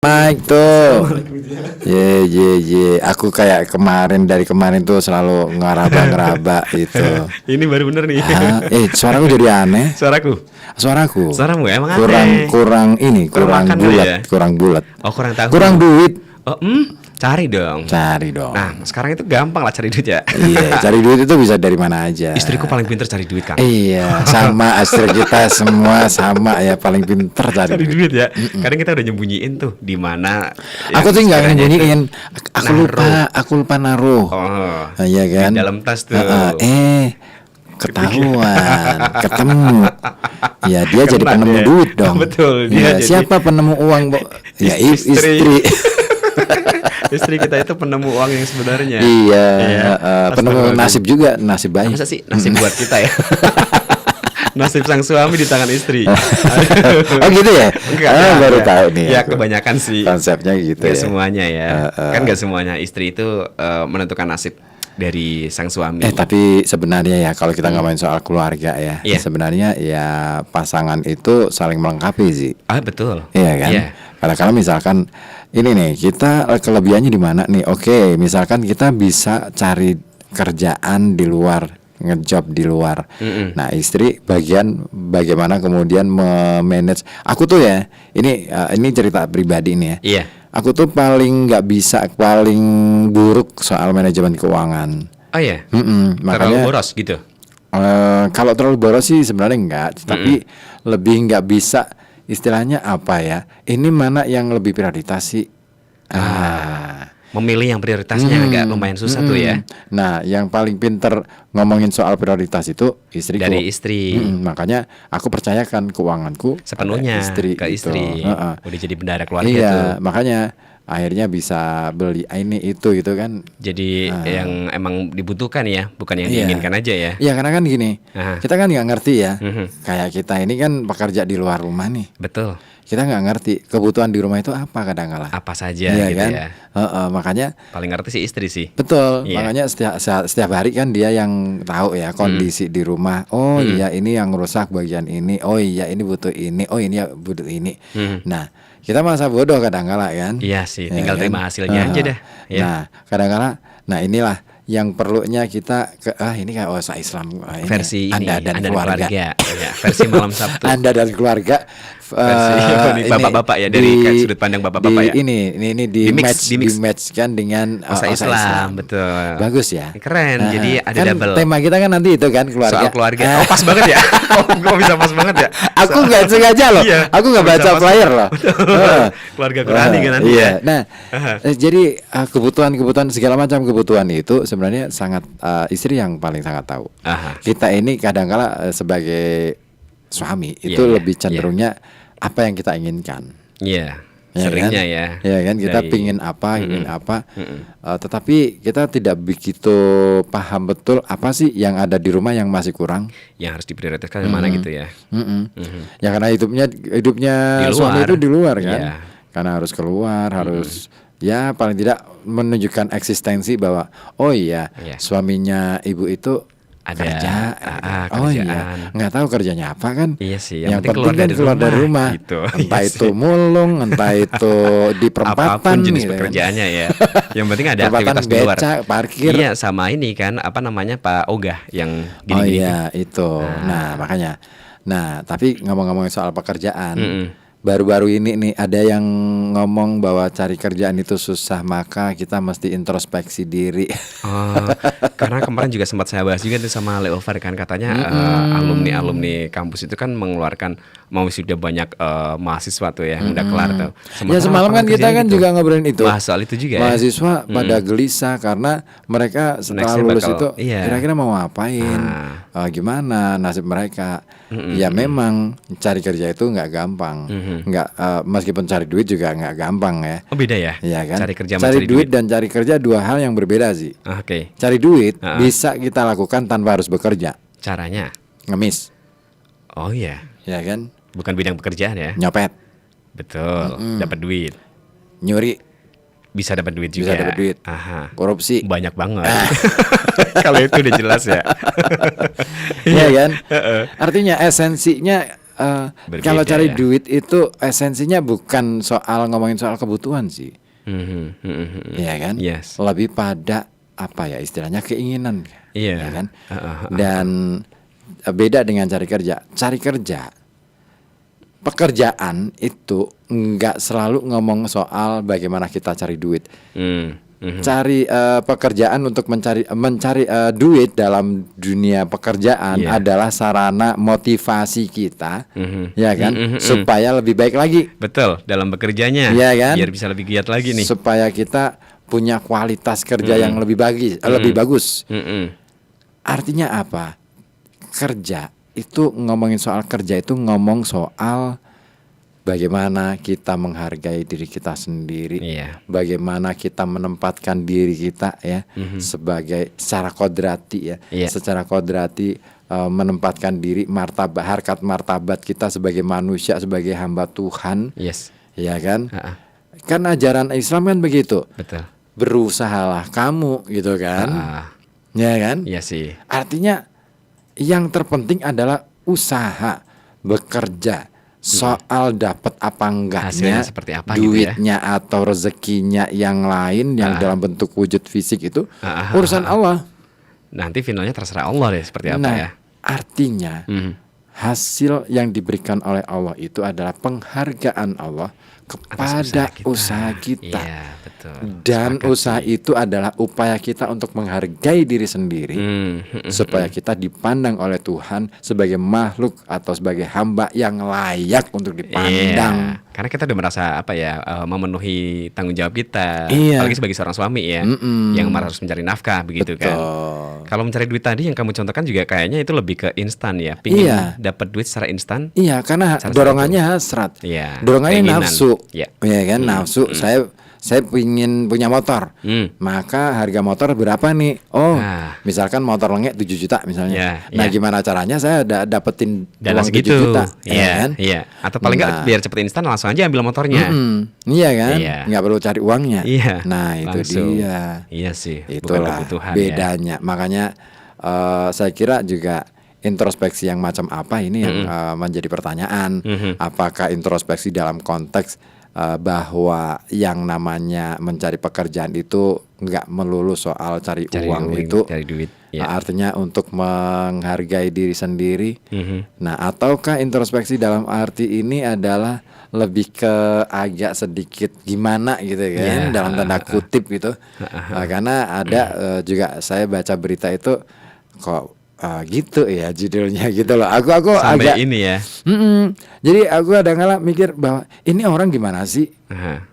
Mike tuh. Ye. Aku kayak dari kemarin tuh selalu ngeraba-ngeraba itu. Ini baru bener nih. Suaraku jadi aneh. Suaraku. Suaramu emang aneh. Kurang makan bulat, ya? kurang bulat. Oh, kurang tahu. Kurang duit. Oh, cari dong. Nah, sekarang itu gampang lah cari duit ya. Iya, cari duit itu bisa dari mana aja. Istriku paling pintar cari duit, Kang. Iya, sama istri kita semua sama ya, paling pintar cari duit ya. Kadang kita udah nyembunyiin tuh di mana. Aku tuh nggak nyembunyiin. Aku lupa naruh. Oh, iya kan? Di dalam tas tuh. Ketahuan, ketemu. Ya dia jadi penemu duit dong. Betul. Dia siapa penemu uang, Ya istri. Istri kita itu penemu uang yang sebenarnya. Iya. Penemu nasib juga, nasib baik. Masa sih nasib buat kita ya? Nasib sang suami di tangan istri. Oh gitu ya? Enggak, baru tahu nih. Ya kebanyakan sih. Konsepnya gitu gak ya. Semuanya ya. Kan gak semuanya istri itu menentukan nasib dari sang suami. Tapi sebenarnya ya kalau kita ngomongin soal keluarga ya, sebenarnya ya pasangan itu saling melengkapi sih. Betul. Iya kan? Karena kalau misalkan ini nih, kita kelebihannya di mana nih? Oke, misalkan kita bisa cari kerjaan di luar, ngejob di luar. Nah, istri bagian bagaimana kemudian memanage. Aku tuh ya, ini cerita pribadi nih ya. Iya. Aku tuh paling buruk soal manajemen keuangan. Oh iya. Makanya terlalu boros gitu. Kalau terlalu boros sih sebenarnya enggak, tapi lebih nggak bisa. Istilahnya apa ya? Ini mana yang lebih prioritas sih? Memilih yang prioritasnya agak lumayan susah tuh ya. Nah, yang paling pinter ngomongin soal prioritas itu istriku. Dari istri. Makanya aku percayakan keuanganku sepenuhnya ke istri. Udah jadi bendahara keluarga tuh. Makanya akhirnya bisa beli ini itu gitu kan. Jadi yang emang dibutuhkan ya, bukan yang diinginkan aja ya. Iya, karena kan gini, kita kan nggak ngerti ya. Kayak kita ini kan pekerja di luar rumah nih. Betul. Kita nggak ngerti kebutuhan di rumah itu apa kadang-kala. Apa saja gitu kan? ya. Makanya paling ngerti sih istri sih. Betul. Makanya setiap hari kan dia yang tahu ya kondisi di rumah. Oh iya, ini yang rusak bagian ini. Oh iya, ini butuh ini. Oh ini butuh ini. Nah, kita masa bodoh kadang-kala kan. Iya sih, tinggal terima hasilnya aja dah. Nah, kadang-kala inilah yang perlunya kita ini kayak Islam versi Anda dan keluarga. Ya, versi malam Sabtu. Anda dan keluarga. Versi bapak-bapak ya, dari sudut pandang bapak-bapak ya. Ini di match kan dengan Islam. Betul. Bagus ya. Keren. Jadi ada kan double. Tema kita kan nanti itu kan keluarga. Soal keluarga. Pas banget ya. Kok bisa pas banget ya? Aku nggak sengaja loh. Aku nggak baca flyer loh. Keluarga Qurani kan nanti. Iya. Nah, jadi kebutuhan segala macam kebutuhan itu sebenarnya sangat istri yang paling sangat tahu. Kita ini kadang-kala sebagai suami itu lebih cenderungnya apa yang kita inginkan. Iya. Seringnya kan? Ya kan kita pingin apa, tetapi kita tidak begitu paham betul apa sih yang ada di rumah yang masih kurang, yang harus diprioritaskan mana gitu ya. Ya karena hidupnya suami itu di luar kan, karena harus keluar, harus ya paling tidak menunjukkan eksistensi bahwa suaminya ibu itu ada kerjaan. Nggak tahu kerjanya apa kan. Iya sih, yang penting kan keluar dari rumah gitu. Entah itu mulung, entah itu di perempatan, apapun jenis pekerjaannya ya. Yang penting ada aktivitas di luar. Parkir. Iya, sama ini kan Pak Ogah yang gini-gini. Itu. Nah, makanya. Nah, tapi ngomong-ngomong soal pekerjaan, baru-baru ini nih ada yang ngomong bahwa cari kerjaan itu susah, maka kita mesti introspeksi diri. Karena kemarin juga sempat saya bahas juga tuh sama Leovar kan, katanya alumni kampus itu kan mengeluarkan sudah banyak mahasiswa tuh ya yang udah kelar tuh. Semalam kan kita kan juga ngobrolin itu. Soal itu juga. Mahasiswa pada gelisah karena mereka setelah lulus itu kira-kira mau ngapain, gimana nasib mereka. Ya memang cari kerja itu nggak gampang. Meskipun cari duit juga nggak gampang ya. Oh beda ya? Iya kan. Cari duit dan cari kerja dua hal yang berbeda sih. Oke. Cari duit bisa kita lakukan tanpa harus bekerja. Caranya? Ngemis. Oh iya. Iya kan. Bukan bidang pekerjaan ya? Nyopet. Betul. Dapat duit. Nyuri. Bisa dapat duit juga. Bisa dapat duit. Korupsi. Banyak banget. Kalau itu udah jelas ya. Iya kan. Artinya esensinya Berbeda kalau cari ya. duit itu esensinya bukan soal ngomongin soal kebutuhan sih, ya kan? Yes. Lebih pada apa ya istilahnya keinginan, Iya. ya kan? Dan beda dengan cari kerja. Cari kerja, pekerjaan itu nggak selalu ngomong soal bagaimana kita cari duit. Cari pekerjaan untuk mencari duit dalam dunia pekerjaan Iya. adalah sarana motivasi kita, ya kan, supaya lebih baik lagi, Betul, dalam bekerjanya. Iya kan? Biar bisa lebih giat lagi nih. supaya kita punya kualitas kerja yang lebih bagus. Artinya apa? Kerja itu ngomongin soal kerja itu ngomong soal bagaimana kita menghargai diri kita sendiri, Iya. bagaimana kita menempatkan diri kita ya sebagai secara kodrati ya, Iya. secara kodrati menempatkan diri harkat martabat kita sebagai manusia, sebagai hamba Tuhan, Yes. ya kan? Ha-ha. Kan ajaran Islam kan begitu, Betul. berusahalah kamu gitu kan, ya kan? Iya sih. Artinya yang terpenting adalah usaha, bekerja. Soal dapat apa enggaknya, Hasilnya seperti apa gitu ya. duitnya atau rezekinya yang lain yang dalam bentuk wujud fisik itu Ah. urusan Allah. Nanti finalnya terserah Allah deh seperti apa Nah, ya. artinya hasil yang diberikan oleh Allah itu adalah penghargaan Allah kepada usaha kita. Iya, betul. Dan Sepakat usaha sih. itu adalah upaya kita untuk menghargai diri sendiri, supaya kita dipandang oleh Tuhan sebagai makhluk atau sebagai hamba yang layak untuk dipandang. Iya, karena kita udah merasa apa ya, memenuhi tanggung jawab kita, Iya. apalagi sebagai seorang suami ya, yang harus mencari nafkah begitu kan. Betul. Kalau mencari duit tadi yang kamu contohkan juga kayaknya itu lebih ke instan ya, pingin Iya. dapat duit secara instan. Iya, karena Salah dorongannya hasrat, Iya, dorongannya keinginan. nafsu, Iya. ya kan, nafsu. Saya ingin punya motor, maka harga motor berapa nih? Oh, Ah. misalkan motor lengek 7 juta misalnya. Iya, Nah, iya. gimana caranya saya dapetin Dana uang 7 segitu, juta, ya iya, kan? iya. Atau paling nggak Nah. biar cepet instan langsung aja ambil motornya. Iya kan, Iya. nggak perlu cari uangnya. Iya, Nah itu langsung. dia. Iya sih, bukan Itulah kebutuhan ya. bedanya. Makanya saya kira juga introspeksi yang macam apa ini yang menjadi pertanyaan. Apakah introspeksi dalam konteks bahwa yang namanya mencari pekerjaan itu nggak melulu soal cari uang itu, cari duit. Ya. artinya untuk menghargai diri sendiri. Nah, ataukah introspeksi dalam arti ini adalah lebih ke agak sedikit gimana gitu kan, Ya. dalam tanda kutip gitu. Karena ada juga saya baca berita itu kok gitu ya judulnya gitu loh. Aku Sampai agak ini ya. Jadi aku kadang-kadang mikir bahwa ini orang gimana sih? Aha.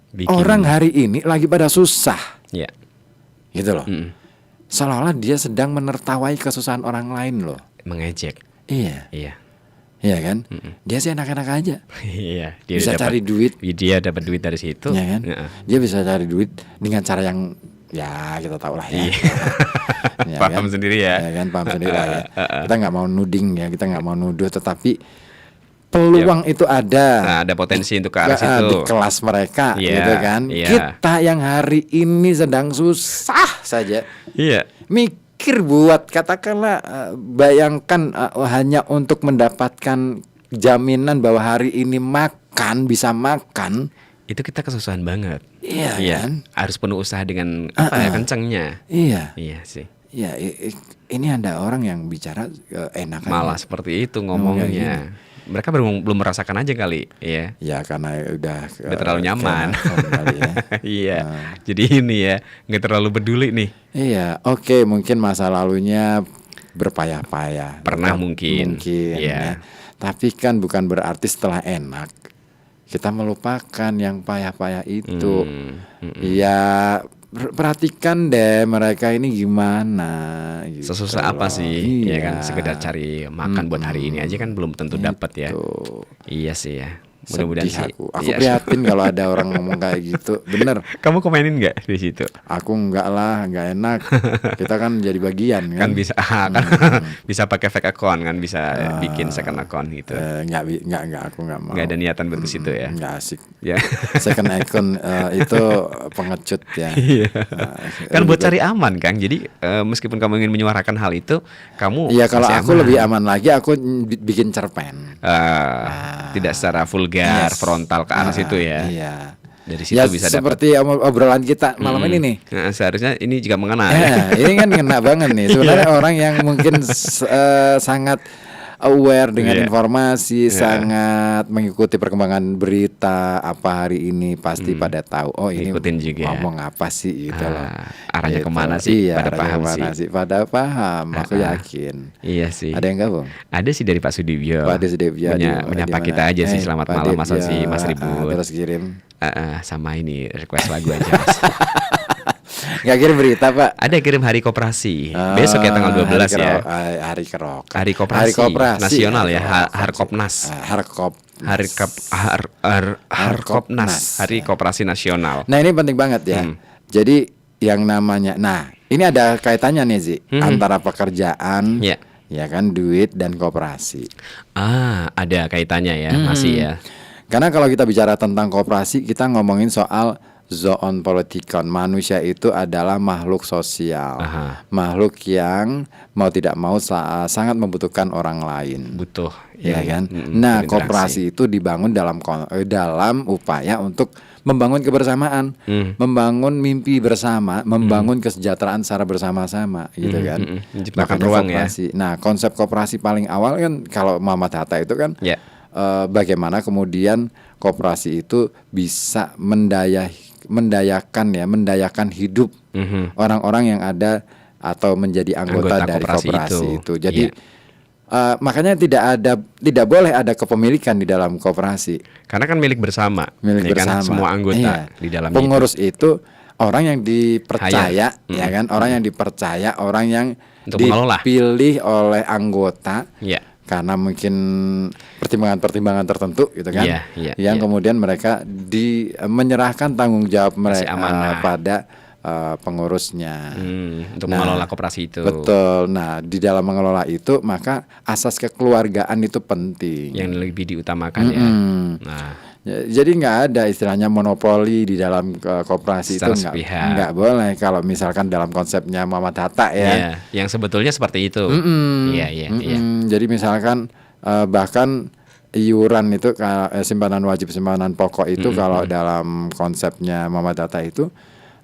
Bikin- Orang hari ini lagi pada susah Ya. gitu loh. Seolah-olah dia sedang menertawai kesusahan orang lain loh. Mengejek. Iya, Iya. iya kan? Dia sih enak-enak aja. Iya, Bisa dapat- cari duit. Dia dapat duit dari situ. Ya kan? Heeh. Dia bisa cari duit dengan cara yang ya kita tahu lah ya. Iya. Ya Paham sendiri ya. Ya kan, paham sendiri lah ya. Kita nggak mau nuding ya, kita nggak mau nuduh, tetapi peluang itu ada. Nah, ada potensi untuk ke arah Di situ. kelas mereka Iya, gitu kan. iya. Kita yang hari ini sedang susah saja Iya. mikir buat katakanlah bayangkan hanya untuk mendapatkan jaminan bahwa hari ini bisa makan. Itu kita kesusahan banget. Iya kan? Harus penuh usaha dengan apa ya, kencengnya. Iya. Iya sih. Ya, ini ada orang yang bicara enak aja. Malah seperti itu ngomongnya. Mereka belum merasakan aja kali, ya. Ya karena udah terlalu nyaman. kali ya. Iya. Jadi ini ya, nggak terlalu peduli nih. Iya, oke, mungkin masa lalunya berpayah-payah. Pernah Tetap mungkin. ya. Iya. Tapi kan bukan berarti setelah enak kita melupakan yang payah-payah itu. Ya perhatikan deh mereka ini gimana gitu Sesusah apa loh. sih? Iya. Ya kan, sekedar cari makan buat hari ini aja kan belum tentu dapat ya. Iya sih ya. Mudah-mudahan sedih sih. aku Iya. prihatin kalau ada orang ngomong kayak gitu. Bener. Kamu komenin nggak di situ? Aku enggak lah, enggak enak. Kita kan jadi bagian kan. Kan bisa kan bisa pakai fake account kan, bisa bikin second account gitu. Enggak, aku enggak mau. Nggak ada niatan buat ke situ ya. Enggak asik. Ya. Second account itu pengecut ya. Iya. Kan lebih buat cari aman Kang. Jadi meskipun kamu ingin menyuarakan hal itu, kamu Iya, kalau masih aku aman. lebih aman lagi, aku bikin cerpen. Tidak secara vulgar, Yes. frontal ke arah situ ya. Iya. Dari situ Ya bisa dapat. seperti obrolan kita malam ini nih. Nah, seharusnya ini juga mengena ya. Ya, ini kan kena banget nih. Sebenarnya orang yang mungkin sangat aware dengan Iya. informasi, sangat mengikuti perkembangan berita apa hari ini pasti pada tahu. Oh, ini Ngikutin juga. ngomong apa sih gitu loh. Arahnya Gitu. kemana sih? Iya, Pada arahnya paham kemana sih. sih? Pada paham. Aku yakin. Iya sih. Ada yang gabung? Ada sih dari Pak Sudibyo. Pak Desdevia Menyapa kita aja sih. Selamat malam Mas Osi, Mas Ribut. Terus kirim. Sama ini request lagu aja Mas. Nggak kirim berita, Pak. Ada kirim hari koperasi. Besok ya tanggal 12 ya. Hari kerok. Hari koperasi nasional ya. Harkopnas. Harkopnas. Hari koperasi nasional. Nah, ini penting banget ya. Jadi yang namanya, ini ada kaitannya nih Zi, antara pekerjaan, Ya. ya kan, duit dan koperasi. Ada kaitannya ya, masih ya. Karena kalau kita bicara tentang koperasi, kita ngomongin soal zoon politikon. Manusia itu adalah makhluk sosial, makhluk yang mau tidak mau sangat membutuhkan orang lain. Butuh, Ya ya kan. Nah, berinteraksi. koperasi itu dibangun dalam upaya untuk membangun kebersamaan, membangun mimpi bersama, membangun kesejahteraan secara bersama-sama, gitu kan. Menciptakan Makanya ruang ya. koperasi. Nah, konsep koperasi paling awal kan kalau Muhammad Hatta itu kan, Ya. bagaimana kemudian koperasi itu bisa mendayakan hidup orang-orang yang ada atau menjadi anggota dari koperasi itu. Jadi makanya tidak boleh ada kepemilikan di dalam koperasi. Karena kan milik bersama, Milik ya kan? bersama. Semua anggota Iya. di dalamnya. Pengurus itu orang yang dipercaya, Hire. ya kan? Orang yang dipercaya, orang yang Untuk mengelola. dipilih oleh anggota. Ya. Karena mungkin pertimbangan-pertimbangan tertentu gitu kan, yang kemudian mereka menyerahkan tanggung jawab mereka pada pengurusnya untuk mengelola koperasi itu. Betul. Nah, di dalam mengelola itu maka asas kekeluargaan itu penting. Yang lebih diutamakan ya. Nah, jadi nggak ada istilahnya monopoli di dalam koperasi itu nggak boleh kalau misalkan dalam konsepnya Muhammad Hatta ya. Iya, yang sebetulnya seperti itu. Iya. Jadi misalkan bahkan iuran itu simpanan wajib simpanan pokok itu kalau dalam konsepnya Muhammad Hatta itu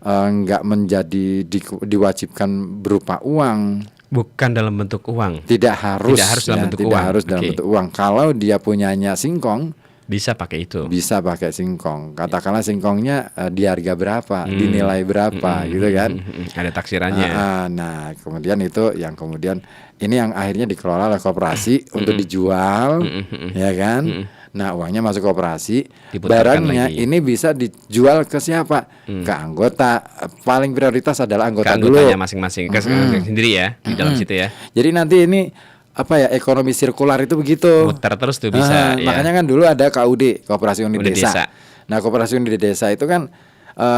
nggak menjadi diwajibkan berupa uang. Bukan dalam bentuk uang. Tidak harus dalam bentuk uang. harus dalam bentuk uang. Kalau dia punyanya singkong, bisa pakai itu. Bisa pakai singkong. Katakanlah singkongnya di harga berapa, dinilai berapa, gitu kan? Ada taksirannya. Nah, kemudian itu yang kemudian ini yang akhirnya dikelola oleh koperasi untuk dijual, ya kan? Nah, uangnya masuk koperasi, barangnya lagi. ini bisa dijual ke siapa? Ke anggota. Paling prioritas adalah anggota dulu. Anggotanya masing-masing sendiri ya di dalam situ ya. Jadi nanti ini ekonomi sirkular itu begitu. Muter terus tuh bisa. Makanya kan dulu ada KUD, Koperasi Unit Desa. Nah, Koperasi Unit Desa itu kan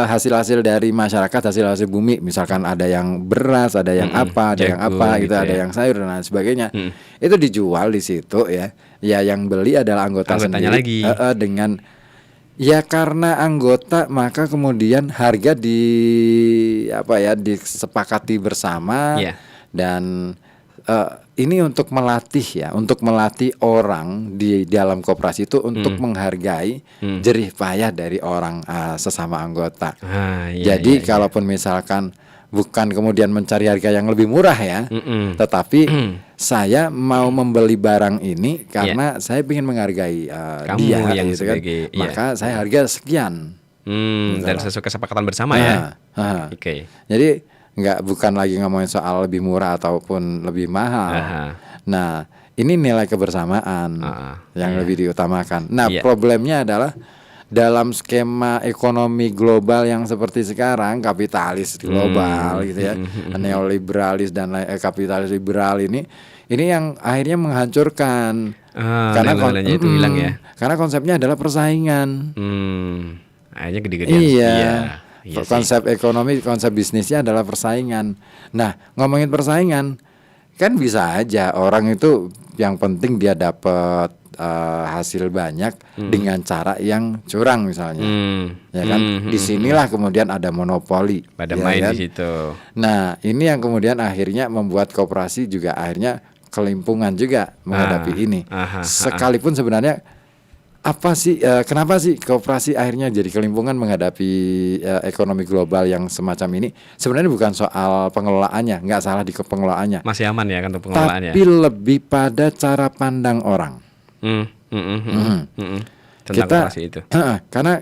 hasil-hasil dari masyarakat, hasil-hasil bumi. Misalkan ada yang beras, ada yang ada yang apa gitu, ada yang sayur dan lain sebagainya. Itu dijual di situ ya. Ya yang beli adalah anggotanya sendiri. Lagi. Dengan ya karena anggota maka kemudian harga disepakati bersama dan ini untuk melatih orang di dalam koperasi itu untuk menghargai jerih payah dari orang sesama anggota. Jadi kalaupun misalkan bukan kemudian mencari harga yang lebih murah ya, tetapi saya mau membeli barang ini karena saya ingin menghargai dia yang gitu kan, maka saya harga sekian. Dan sesuai kesepakatan bersama ya. Oke. Jadi bukan lagi ngomongin soal lebih murah ataupun lebih mahal. Nah, ini nilai kebersamaan yang lebih diutamakan. Nah, problemnya adalah dalam skema ekonomi global yang seperti sekarang, kapitalis global gitu ya, neoliberalis dan kapitalis liberal ini ini yang akhirnya menghancurkan. Nilai-nilainya itu hilang ya. Karena konsepnya adalah persaingan. Akhirnya gede-gedean. Iya. Iya sih. Konsep ekonomi, konsep bisnisnya adalah persaingan. Nah, ngomongin persaingan, kan bisa aja orang itu yang penting dia dapat hasil banyak dengan cara yang curang misalnya, ya kan? Disinilah kemudian ada monopoli. Pada ya main kan? di situ. Nah, ini yang kemudian akhirnya membuat koperasi juga akhirnya kelimpungan juga menghadapi ini. Sekalipun sebenarnya apa sih, kenapa sih koperasi akhirnya jadi kelimpungan menghadapi ekonomi global yang semacam ini? Sebenarnya bukan soal pengelolaannya, nggak salah di pengelolaannya. Masih aman ya kan untuk pengelolaannya. Tapi lebih pada cara pandang orang. Tentang Kita koperasi itu.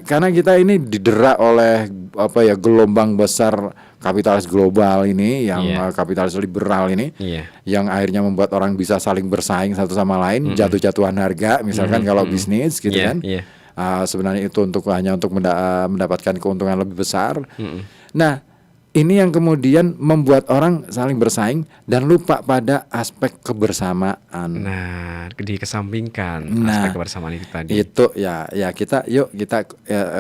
karena kita ini didera oleh apa ya, gelombang besar kapitalis global ini yang kapitalis liberal ini, yang akhirnya membuat orang bisa saling bersaing satu sama lain, jatuh-jatuhan harga misalkan kalau bisnis gitu kan. Sebenarnya itu hanya untuk mendapatkan keuntungan lebih besar. Nah, ini yang kemudian membuat orang saling bersaing dan lupa pada aspek kebersamaan. Nah, dikesampingkan aspek kebersamaan itu tadi. Itu ya kita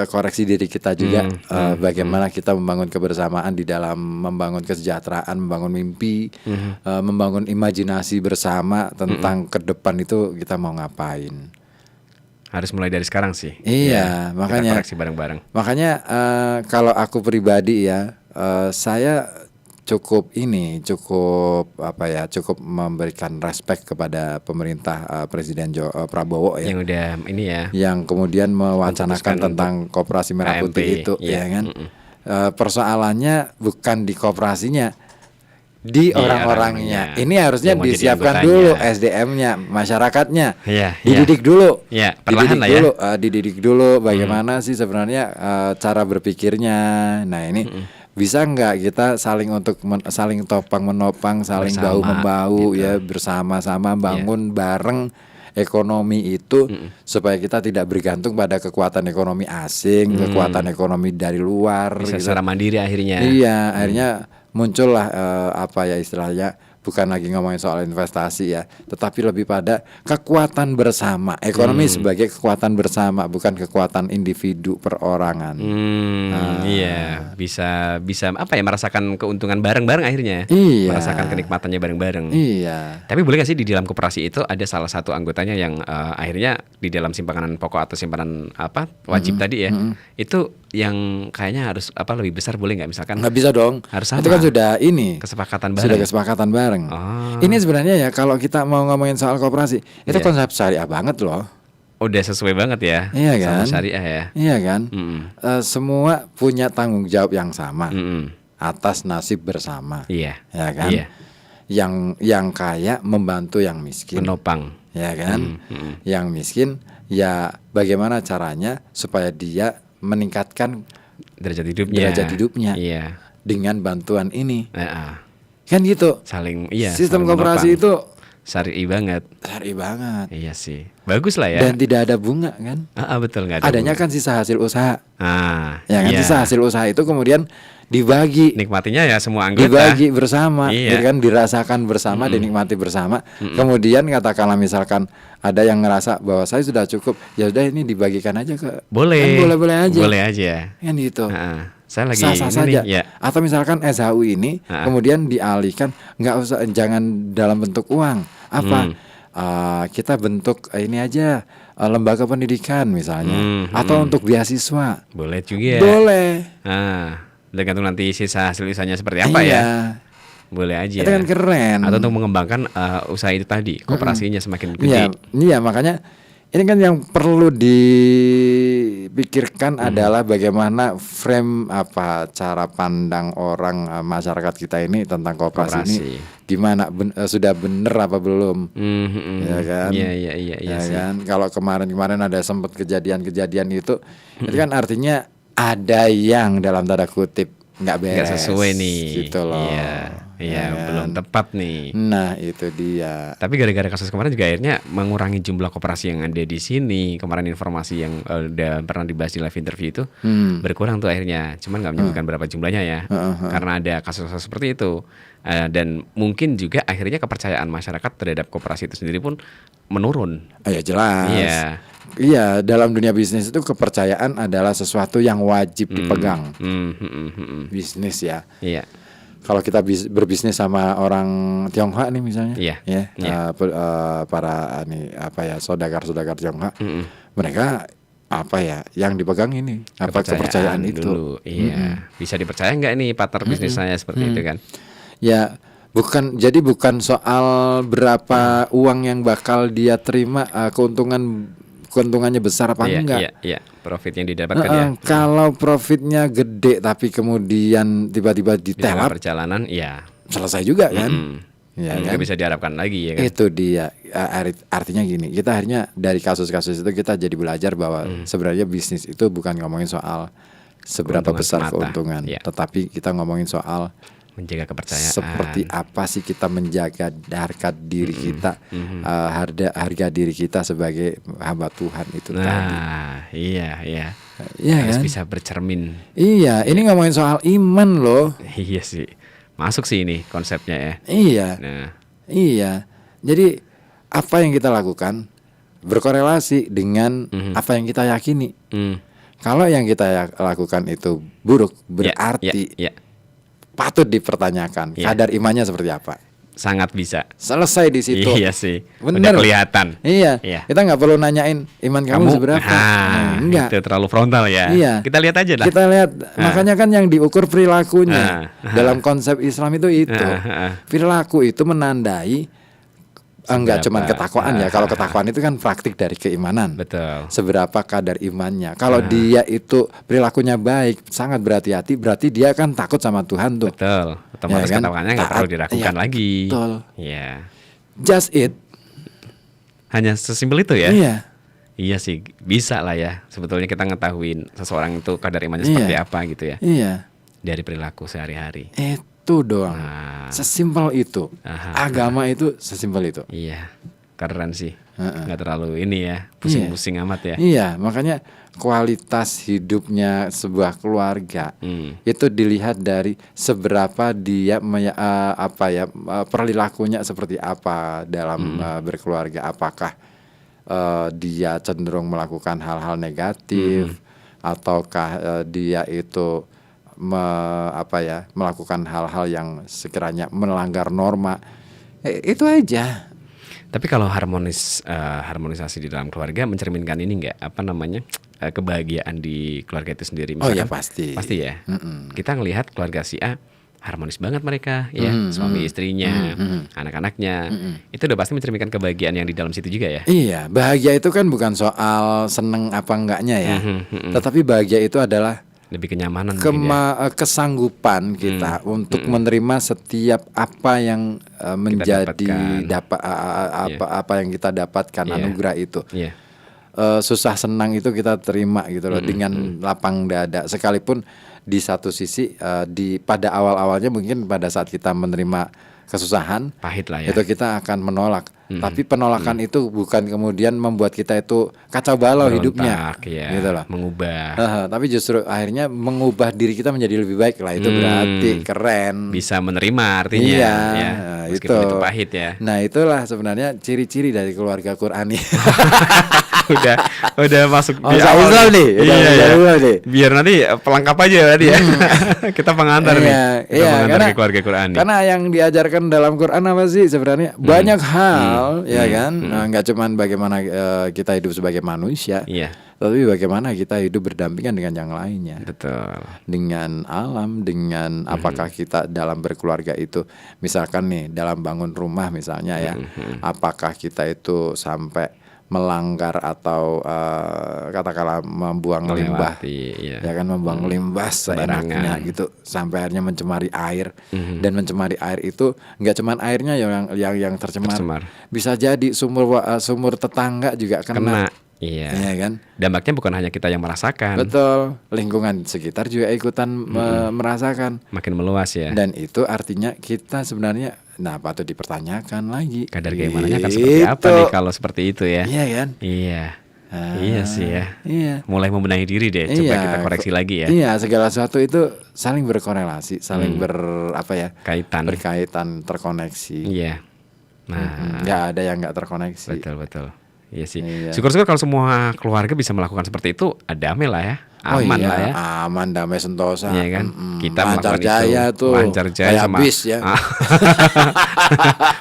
koreksi diri kita juga, bagaimana kita membangun kebersamaan di dalam membangun kesejahteraan, membangun mimpi, membangun imajinasi bersama tentang ke depan itu kita mau ngapain. Harus mulai dari sekarang sih. Iya, makanya kita koreksi bareng-bareng. Makanya kalau aku pribadi ya, saya cukup memberikan respect kepada pemerintah Presiden Prabowo ya, yang udah ini ya, yang kemudian mewacanakan tentang koperasi merah putih itu, ya kan. Persoalannya bukan di koperasinya, di orang-orangnya. Ini harusnya disiapkan dulu SDM-nya, masyarakatnya, dididik dulu, dididik dulu bagaimana sih sebenarnya cara berpikirnya. Nah ini bisa nggak kita saling topang menopang, saling bahu membahu gitu. Ya bersama-sama bangun bareng ekonomi itu supaya kita tidak bergantung pada kekuatan ekonomi asing, kekuatan ekonomi dari luar. Bisa gitu. secara mandiri akhirnya. Iya, akhirnya muncullah istilahnya, bukan lagi ngomongin soal investasi ya, tetapi lebih pada kekuatan bersama. Ekonomi sebagai kekuatan bersama, bukan kekuatan individu perorangan. Iya, bisa merasakan keuntungan bareng-bareng akhirnya. Iya. Merasakan kenikmatannya bareng-bareng. Iya. Tapi boleh gak sih di dalam koperasi itu ada salah satu anggotanya yang akhirnya di dalam simpanan pokok atau simpanan wajib tadi ya, itu yang kayaknya harus lebih besar, boleh nggak misalkan? Nggak bisa dong. Harus sama. Itu kan sudah kesepakatan bareng. Sudah kesepakatan bareng. Ini sebenarnya ya kalau kita mau ngomongin soal koperasi, itu konsep syariah banget loh. Udah sesuai banget ya. Iya kan? Sama syariah ya. Iya kan? Semua punya tanggung jawab yang sama atas nasib bersama. Iya. Ya kan? Iya. Yang kaya membantu yang miskin. Menopang. Ya kan? Yang miskin ya bagaimana caranya supaya dia meningkatkan derajat hidupnya. Iya. Dengan bantuan ini. Kan gitu. Saling Sistem koperasi itu syar'i banget. Iya sih. Bagus lah ya. Dan tidak ada bunga kan? Betul, nggak ada. Adanya bunga. Kan sisa hasil usaha. Ya kan sisa hasil usaha itu kemudian dibagi. Nikmatinya ya semua anggota. Dibagi bersama, kan dirasakan bersama, dinikmati bersama. Kemudian katakanlah misalkan ada yang ngerasa bahwa saya sudah cukup, ya udah ini dibagikan aja ke. Boleh. Kan boleh aja. Boleh aja. Kan gitu. Saya lagi sah saja. Ya. Atau misalkan SHU ini kemudian dialihkan, jangan dalam bentuk uang. Kita bentuk ini aja, lembaga pendidikan misalnya, atau untuk beasiswa. Boleh juga. Boleh. Tergantung nanti sisa hasil usahanya seperti apa ya. Boleh aja. Itu kan keren. Atau untuk mengembangkan usaha itu tadi, koperasinya semakin gede. Iya, makanya ini kan yang perlu dipikirkan adalah bagaimana frame cara pandang orang masyarakat kita ini tentang koperasi. Ini gimana, sudah bener apa belum? Ya kan? Iya kan? Kalau kemarin ada sempat kejadian itu kan artinya ada yang dalam tanda kutip nggak beres, nggak sesuai nih gitu loh. Iya. Iya, ya kan? belum tepat nih. Nah itu dia. Tapi gara-gara kasus kemarin juga akhirnya mengurangi jumlah koperasi yang ada di sini. Kemarin informasi yang udah pernah dibahas di live interview itu berkurang tuh akhirnya. Cuman nggak menyebutkan berapa jumlahnya ya. Karena ada kasus-kasus seperti itu. Dan mungkin juga akhirnya kepercayaan masyarakat terhadap koperasi itu sendiri pun menurun. Ya jelas. Iya. Iya, dalam dunia bisnis itu kepercayaan adalah sesuatu yang wajib dipegang. Bisnis ya. Iya. Kalau kita berbisnis sama orang Tionghoa nih misalnya, Iya. ya, Iya. para saudagar-saudagar Tionghoa, mereka apa ya, yang dipegang ini kepercayaan itu. dulu. Iya. Bisa dipercaya nggak nih partner bisnis saya seperti itu kan? Ya, bukan soal berapa uang yang bakal dia terima, keuntungannya besar apa enggak. Iya. Profit yang didapatkan ya. Kalau profitnya gede tapi kemudian tiba-tiba Di tengah ditelap, perjalanan, iya. selesai juga kan. Ya Nggak kan? bisa diharapkan lagi ya kan? Itu dia. Artinya gini, kita akhirnya dari kasus-kasus itu kita jadi belajar bahwa sebenarnya bisnis itu bukan ngomongin soal seberapa Keuntungan besar semata. keuntungan, Iya. tetapi kita ngomongin soal Menjaga kepercayaan. seperti apa sih kita menjaga harga diri kita, harga diri kita sebagai hamba Tuhan itu tadi. Nah, iya. Iya Harus kan? bisa bercermin. Iya, ini ngomongin soal iman loh. Iya sih. Masuk sih ini konsepnya ya. Iya. Nah, Iya. Jadi apa yang kita lakukan berkorelasi dengan apa yang kita yakini. Kalau yang kita lakukan itu buruk, berarti ya. patut dipertanyakan Iya. kadar imannya seperti apa. Sangat bisa. Selesai di situ. Iya sih. Bener. Udah kelihatan. Iya. Iya. Kita nggak perlu nanyain iman kamu seberapa. Enggak. Itu terlalu frontal ya. Iya. Kita lihat aja lah. Kita lihat, makanya kan yang diukur perilakunya. Ah. Dalam konsep Islam itu. Perilaku itu menandai enggak cuma ketakwaan ya. Kalau ketakwaan itu kan praktik dari keimanan. Betul. Seberapa kadar imannya. Kalau dia itu perilakunya baik, sangat berhati-hati, berarti dia kan takut sama Tuhan tuh. Betul. Otomatis Ya kan? ketahuannya nggak perlu Taat. diragukan Iya, lagi. betul. Iya. Just it. Hanya sesimpel itu ya. Iya. Iya sih, bisa lah ya. Sebetulnya kita ngetahuin seseorang itu kadar imannya seperti apa gitu ya. Iya. Dari perilaku sehari-hari. Itu doang. Nah. Sesimpel itu. Aha. Agama itu sesimpel itu. Iya, keren sih. Nggak terlalu ini ya, pusing-pusing amat ya. Iya, makanya kualitas hidupnya sebuah keluarga itu dilihat dari seberapa dia perilakunya seperti apa dalam berkeluarga. Apakah dia cenderung melakukan hal-hal negatif ataukah dia itu melakukan hal-hal yang sekiranya melanggar norma. Itu aja. Tapi kalau harmonisasi di dalam keluarga mencerminkan ini nggak kebahagiaan di keluarga itu sendiri? Oh ya Misalkan, pasti. Pasti ya. Kita ngelihat keluarga si A harmonis banget mereka ya, suami istrinya, anak-anaknya. Itu udah pasti mencerminkan kebahagiaan yang di dalam situ juga ya. Iya, bahagia itu kan bukan soal seneng apa enggaknya ya. Tetapi bahagia itu adalah Lebih kenyamanan mungkin ya. kesanggupan kita untuk menerima setiap apa yang menjadi dapatkan. apa yang kita dapatkan, Iya. anugerah itu. Iya. Susah senang itu kita terima gitu loh dengan lapang dada. Sekalipun di satu sisi pada awal-awalnya mungkin pada saat kita menerima kesusahan Pahit lah ya. itu kita akan menolak. Tapi penolakan itu bukan kemudian membuat kita itu kacau balau hidupnya, Berontak, ya, gitu loh. mengubah. Tapi justru akhirnya mengubah diri kita menjadi lebih baik lah. Itu berarti keren. Bisa menerima artinya Iya, ya. Meskipun itu pahit ya. Nah itulah sebenarnya ciri-ciri dari keluarga Qurani. udah masuk di Masuk awal Islam nih, udah Iya, masuk iya. Islam nih. Biar nanti pelengkap aja tadi ya. Kita pengantar nih. Kita pengantar ke keluarga Qurani. Karena yang diajarkan dalam Quran apa sih sebenarnya banyak hal, ya kan? Nah, nggak cuman bagaimana kita hidup sebagai manusia, Iya, tapi bagaimana kita hidup berdampingan dengan yang lainnya, betul. dengan alam, dengan apakah kita dalam berkeluarga itu, misalkan nih dalam bangun rumah misalnya ya, apakah kita itu sampai melanggar atau katakanlah membuang limbah, Iya. ya kan, membuang limbah seenaknya Sembarangan. gitu sampai akhirnya mencemari air. Dan mencemari air itu nggak cuman airnya yang tercemar, Tercemar. bisa jadi sumur tetangga juga kena. Iya. Iya kan? Dampaknya bukan hanya kita yang merasakan. Betul, lingkungan sekitar juga ikutan merasakan. Makin meluas ya. Dan itu artinya kita sebenarnya patut dipertanyakan lagi. Kadar keimanannya akan seperti apa nih kalau seperti itu ya? Iya kan? Iya. Iya sih ya. Iya. Mulai membenahi diri deh. Coba kita koreksi lagi ya. Iya, segala sesuatu itu saling berkorelasi, saling berkaitan, terkoneksi. Iya. Nah, nggak ada yang nggak terkoneksi. Betul. Iya sih. Iya. Syukur-syukur kalau semua keluarga bisa melakukan seperti itu, damai lah ya. Aman lah ya. Aman, damai, sentosa. Iya kan? Kita Lancar melakukan Jaya itu. tuh. Lancar Jaya kayak sama bis ya.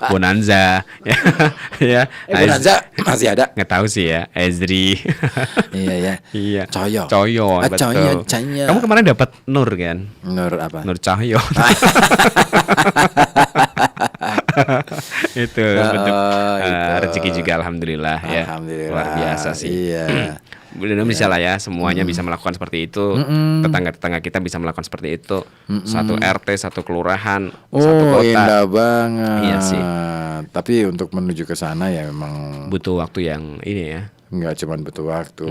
Bonanza. Ya. Bonanza masih ada. Nggak tahu sih ya. Ezri. Iya ya. Iya. Coyo. Betul. Coyo. Kamu kemarin dapat Nur kan? Nur apa? Nur Cahyo. Itu bentuk rezeki juga alhamdulillah ya. Luar biasa sih. Iya. Benar bisa lah ya, semuanya bisa melakukan seperti itu. Tetangga-tetangga kita bisa melakukan seperti itu. Satu RT, satu kelurahan, satu kota. Indah banget. Iya sih. Tapi untuk menuju ke sana ya memang butuh waktu yang ini ya. Nggak cuma butuh waktu,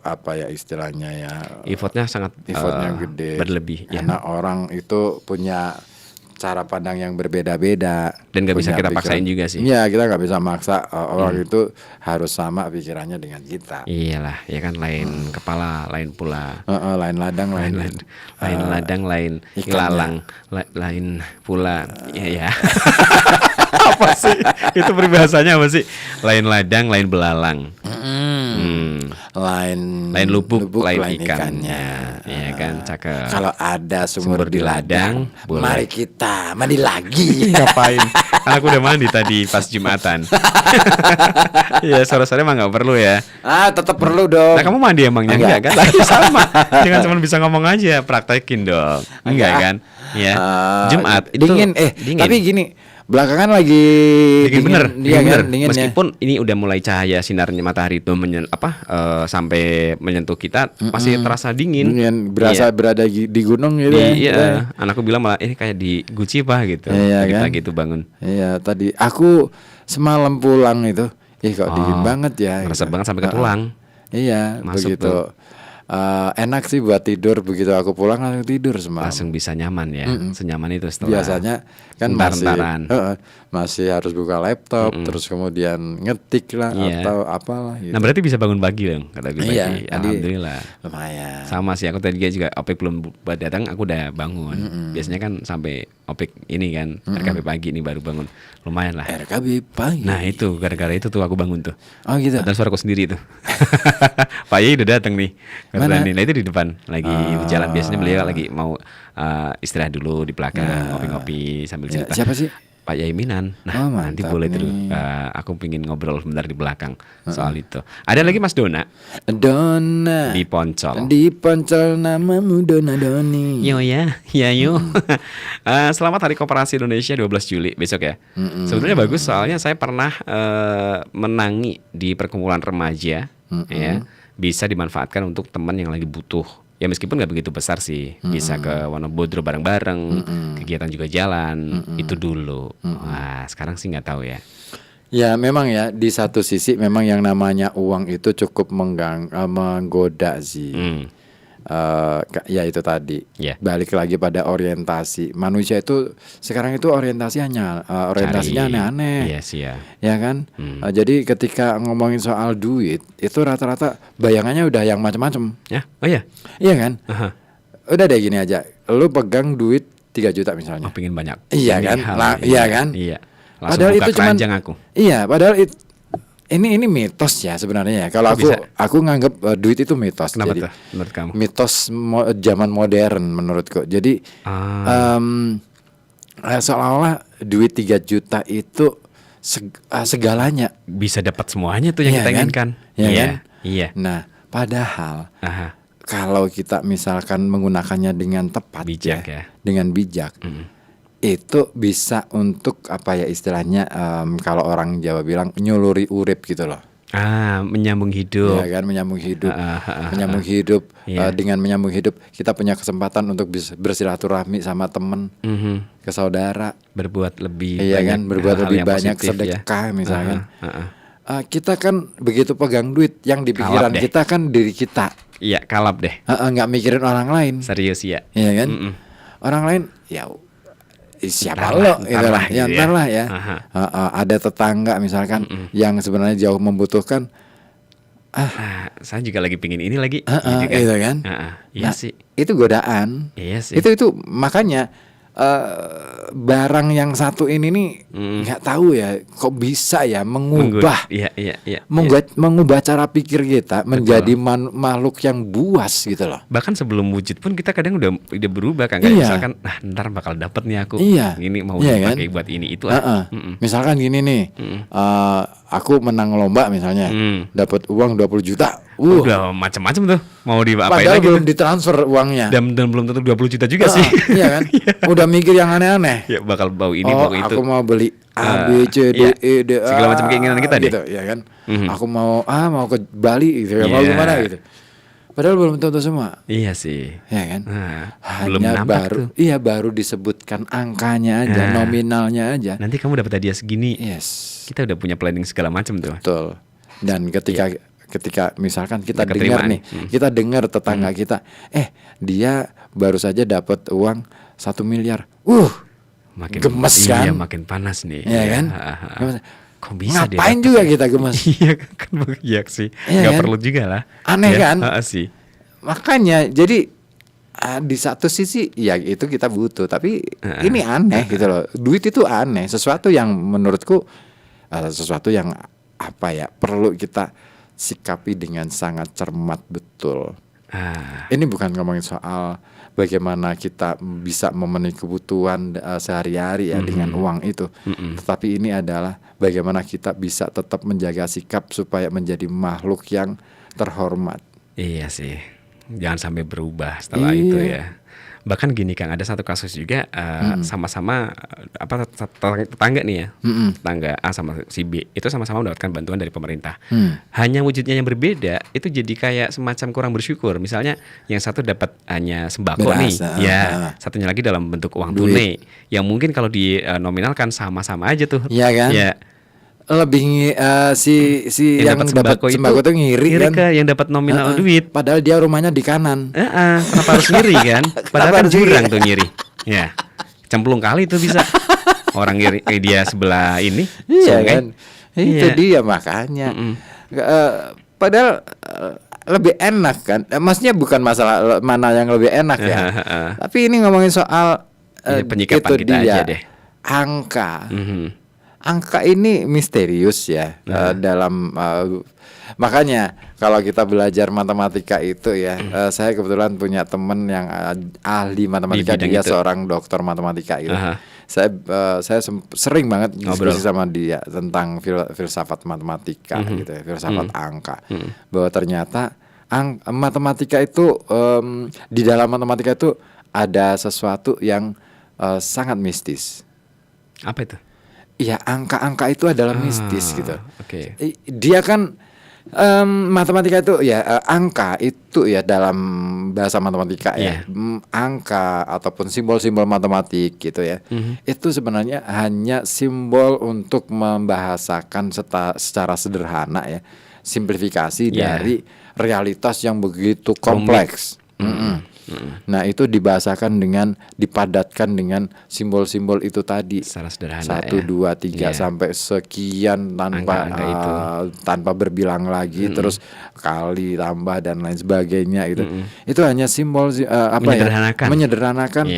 apa ya istilahnya ya. Effortnya sangat gede. Berlebih. Ya. Karena orang itu punya cara pandang yang berbeda-beda dan nggak bisa kita paksain juga sih. Iya, kita nggak bisa maksa orang itu harus sama pikirannya dengan kita. Iyalah, ya kan lain kepala, lain pula. Lain ladang, lain ladang, lain ilalang, lain pula. Iya. Apa sih? Itu peribahasanya apa sih? Lain ladang, lain belalang. Lain lubuk, lain ikannya. Iya kan, cakep. Kalau ada sumur di ladang, boleh. Mari kita mandi lagi. Ngapain? Karena aku udah mandi tadi pas Jumatan. Iya, sore-sore mah nggak perlu ya. Tetap perlu dong. Nah, kamu mandi emangnya enggak kan? Sama. Jangan cuma bisa ngomong aja, praktekin dong. Enggak kan? Ya. Jumat itu dingin. Tapi gini, belakangan lagi dingin, dingin meskipun ini udah mulai cahaya sinarnya matahari itu sampai menyentuh kita masih terasa dingin. Berasa berada di gunung gitu. Iya. Anakku bilang malah ini kayak di Gucci pak gitu. Pagi-pagi itu bangun. Iya, tadi aku semalam pulang itu, kok dingin banget ya. Ngeresep banget sampai ke tulang. Iya, masuk begitu. Enak sih buat tidur, begitu aku pulang langsung tidur semalam. Langsung bisa nyaman ya, senyaman itu setelah. Biasanya kan masih harus buka laptop, terus kemudian ngetik lah atau apalah gitu. Nah berarti bisa bangun pagi dong, kata pagi. Iya, alhamdulillah. Lumayan. Sama sih, aku tadi juga Opik belum datang, aku udah bangun. Biasanya kan sampai Opik ini kan RKB pagi ini baru bangun, lumayan lah. RKB pagi. Nah itu gara-gara itu tuh aku bangun tuh. Oh gitu. Dan suaraku sendiri tuh. Pak Yai udah datang nih. Mana? Nah itu di depan lagi di jalan, biasanya beliau lagi mau istirahat dulu di belakang, ngopi-ngopi sambil cerita. Siapa sih? Pak Yai Minan. Nah nanti boleh dulu. Aku pingin ngobrol sebentar di belakang soal itu. Ada lagi Mas Dona. Dona. Di Poncol. Di Poncol namamu Dona Doni. Yo ya, yo. Selamat Hari Koperasi Indonesia 12 Juli besok ya. Sebetulnya bagus soalnya saya pernah menangi di perkumpulan remaja ya. Bisa dimanfaatkan untuk teman yang lagi butuh. Ya meskipun nggak begitu besar sih, bisa ke Wonobodro bareng-bareng, kegiatan juga jalan, itu dulu. Wah sekarang sih nggak tahu ya. Ya memang ya, di satu sisi memang yang namanya uang itu cukup menggoda sih. Ya itu tadi. Balik lagi pada orientasi. Manusia itu sekarang itu orientasinya aneh-aneh. Iya sih ya. Ya kan? Jadi ketika ngomongin soal duit, itu rata-rata bayangannya udah yang macam-macam. Ya? Oh iya. Iya kan? Udah deh gini aja. Lu pegang duit 3 juta misalnya. Oh, pengen banyak. Iya kan? Iya kan? Iya. Langsung padahal buka itu cuman aku. Iya, padahal ini mitos ya sebenarnya ya. Kalau aku nganggap duit itu mitos. Kenapa jadi, tuh menurut kamu? Mitos zaman modern menurutku. Jadi seolah-olah duit 3 juta itu segalanya. Bisa dapat semuanya tuh yang kita inginkan. Iya kan? Iya. Nah, padahal kalau kita misalkan menggunakannya dengan tepat, bijak ya. Dengan bijak. Itu bisa untuk apa ya istilahnya, kalau orang Jawa bilang nyuluri urip gitu loh. Menyambung hidup. Ya kan, menyambung hidup. Menyambung hidup. Dengan menyambung hidup kita punya kesempatan untuk bersilaturahmi sama temen, ke saudara, berbuat lebih iya banyak, kan, berbuat lebih banyak positif, sedekah ya. misalkan. kita kan begitu pegang duit, yang di pikiran Kalap deh. kita kan diri kita. Iya, kalap deh. Nggak mikirin orang lain. Serius ya. Iya kan? Mm-mm. Orang lain ya siapa Ntar lah, lo gitu lah. Ya gitu ntar ya. lah ya. Aha. Ada tetangga misalkan yang sebenarnya jauh membutuhkan. Nah, saya juga lagi pingin ini lagi. Gitu Gitu kan. Iya Nah, sih. itu godaan. Iya sih. Itu makanya barang yang satu ini nih nggak tahu ya kok bisa ya mengubah Iya. mengubah cara pikir kita menjadi makhluk yang buas gitu loh. Bahkan sebelum wujud pun kita kadang udah berubah kan, kayak Iya. misalkan ntar bakal dapet nih aku. Iya. Ini mau Iya dipakai kan? buat ini itu. Misalkan gini nih, aku menang lomba misalnya, dapat uang 20 juta. Udah macam-macam tuh. Mau diapain Padahal lagi belum tuh. ditransfer uangnya. Dan belum tentu 20 juta juga sih. Iya kan? Udah mikir yang aneh-aneh. Ya bakal bau ini bau itu. Aku mau beli A, B, C, D, iya. E, D, A. Segala macam keinginan kita deh. Gitu, ya kan? Aku mau ke Bali gitu, mau Iya. gimana gitu. Padahal belum tentu semua. Iya sih. Ya kan? Belum Hanya nampak baru, tuh. iya baru disebutkan angkanya aja, nominalnya aja. Nanti kamu dapat hadiah segini. Yes, Kita udah punya planning segala macam tuh. betul. Dan ketika misalkan kita Udah dengar keterima nih, kita dengar tetangga kita, dia baru saja dapat uang 1 miliar. Makin Gemes kan? Iya, makin panas nih. Iya kan? Gemes. Kok bisa dia Ngapain dapat juga ya? kita gemes? Iya kan iya sih. Iya Nggak kan? perlu juga lah. Aneh Ya, kan? sih. Makanya jadi di satu sisi ya itu kita butuh, tapi ini aneh gitu loh. Duit itu aneh, sesuatu yang menurutku sesuatu yang perlu kita sikapi dengan sangat cermat betul. Ini bukan ngomongin soal bagaimana kita bisa memenuhi kebutuhan sehari-hari ya dengan uang itu. Tetapi ini adalah bagaimana kita bisa tetap menjaga sikap supaya menjadi makhluk yang terhormat. Iya sih. Jangan sampai berubah setelah itu ya. Bahkan gini Kang, ada satu kasus juga sama-sama tetangga nih ya. Tetangga A sama si B itu sama-sama mendapatkan bantuan dari pemerintah. Hanya wujudnya yang berbeda, itu jadi kayak semacam kurang bersyukur. Misalnya yang satu dapat hanya sembako Beras, nih, ya. Satunya lagi dalam bentuk uang tunai. Yang mungkin kalau dinominalkan sama-sama aja tuh. Iya kan? Ya. Lebih si yang dapat sembako itu ngiri kan? ke yang dapat nominal duit. Padahal dia rumahnya di kanan. Kenapa harus ngiri kan? Padahal kan jurang tuh ngiri. Ya, cemplung kali tuh bisa. Orang ngiri dia sebelah ini. Iya sungai. kan? Itu dia makanya. Padahal lebih enak kan? Maksudnya bukan masalah mana yang lebih enak ya. Tapi ini ngomongin soal penyikapan itu kita dia, aja deh. angka. Angka ini misterius ya dalam makanya kalau kita belajar matematika itu ya, saya kebetulan punya teman yang ahli matematika, Di bidang dia itu. seorang dokter matematika gitu. Saya sering banget diskusi sama dia tentang filsafat matematika gitu ya, filsafat angka. Bahwa ternyata matematika itu di dalam matematika itu ada sesuatu yang sangat mistis. Apa itu? Ya angka-angka itu adalah mistis gitu. Oke. Dia kan matematika itu ya angka itu ya dalam bahasa matematika ya angka ataupun simbol-simbol matematik gitu ya. Itu sebenarnya hanya simbol untuk membahasakan secara sederhana ya, simplifikasi dari realitas yang begitu kompleks. Nah itu dibahasakan dipadatkan dengan simbol-simbol itu tadi. Secara sederhana 1, 2, 3 sampai sekian tanpa berbilang lagi, terus kali tambah dan lain sebagainya itu. Itu hanya simbol menyederhanakan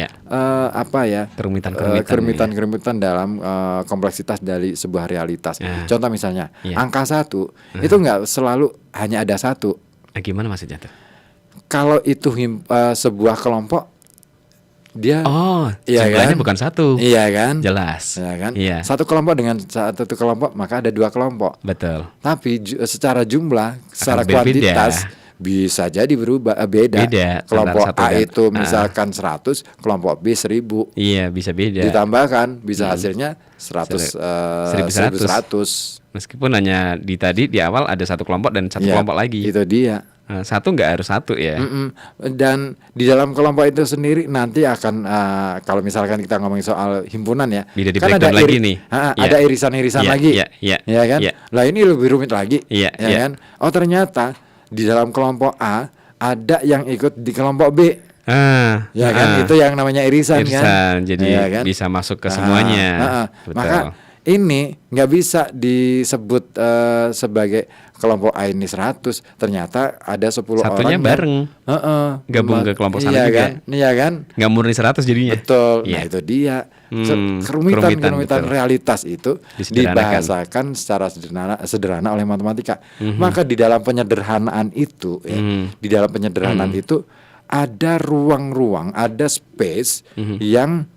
kerumitan dalam kompleksitas dari sebuah realitas. Contoh misalnya angka 1 itu nggak selalu hanya ada 1. Gimana maksudnya tuh? Kalau itu sebuah kelompok, dia jumlahnya bukan 1. Iya kan? Jelas. Ya kan? Iya. Satu kelompok dengan satu kelompok maka ada 2 kelompok. Betul. Tapi secara jumlah, secara kuantitas bisa jadi beda. Kelompok A itu misalkan 100, kelompok B 1000. Iya, bisa beda. Ditambahkan bisa hasilnya 1100. Meskipun hanya di awal ada satu kelompok dan satu kelompok lagi. Itu dia. Satu nggak harus satu ya. Dan di dalam kelompok itu sendiri nanti akan kalau misalkan kita ngomongin soal himpunan ya, Bisa kan ada di-breakdown lagi nih. ada irisan-irisan Iya, lagi, iya, iya. ya kan? Iya. Lah ini lebih rumit lagi, Iya, ya iya. kan? Oh ternyata di dalam kelompok A ada yang ikut di kelompok B, ya kan? Itu yang namanya irisan kan? Jadi Ya kan? bisa masuk ke semuanya. Betul. Maka ini nggak bisa disebut sebagai kelompok A ini 100, ternyata ada 10 Satunya orang bareng. Gabung ke kelompok sana iya juga. kan? Iya kan? Nggak murni 100 jadinya. Betul. Iya. Nah itu dia. Kerumitan, Kerumitan betul. realitas itu Disederhanakan. dibahasakan secara sederhana oleh matematika. Maka di dalam penyederhanaan itu, di dalam penyederhanaan itu ada ruang-ruang, ada space yang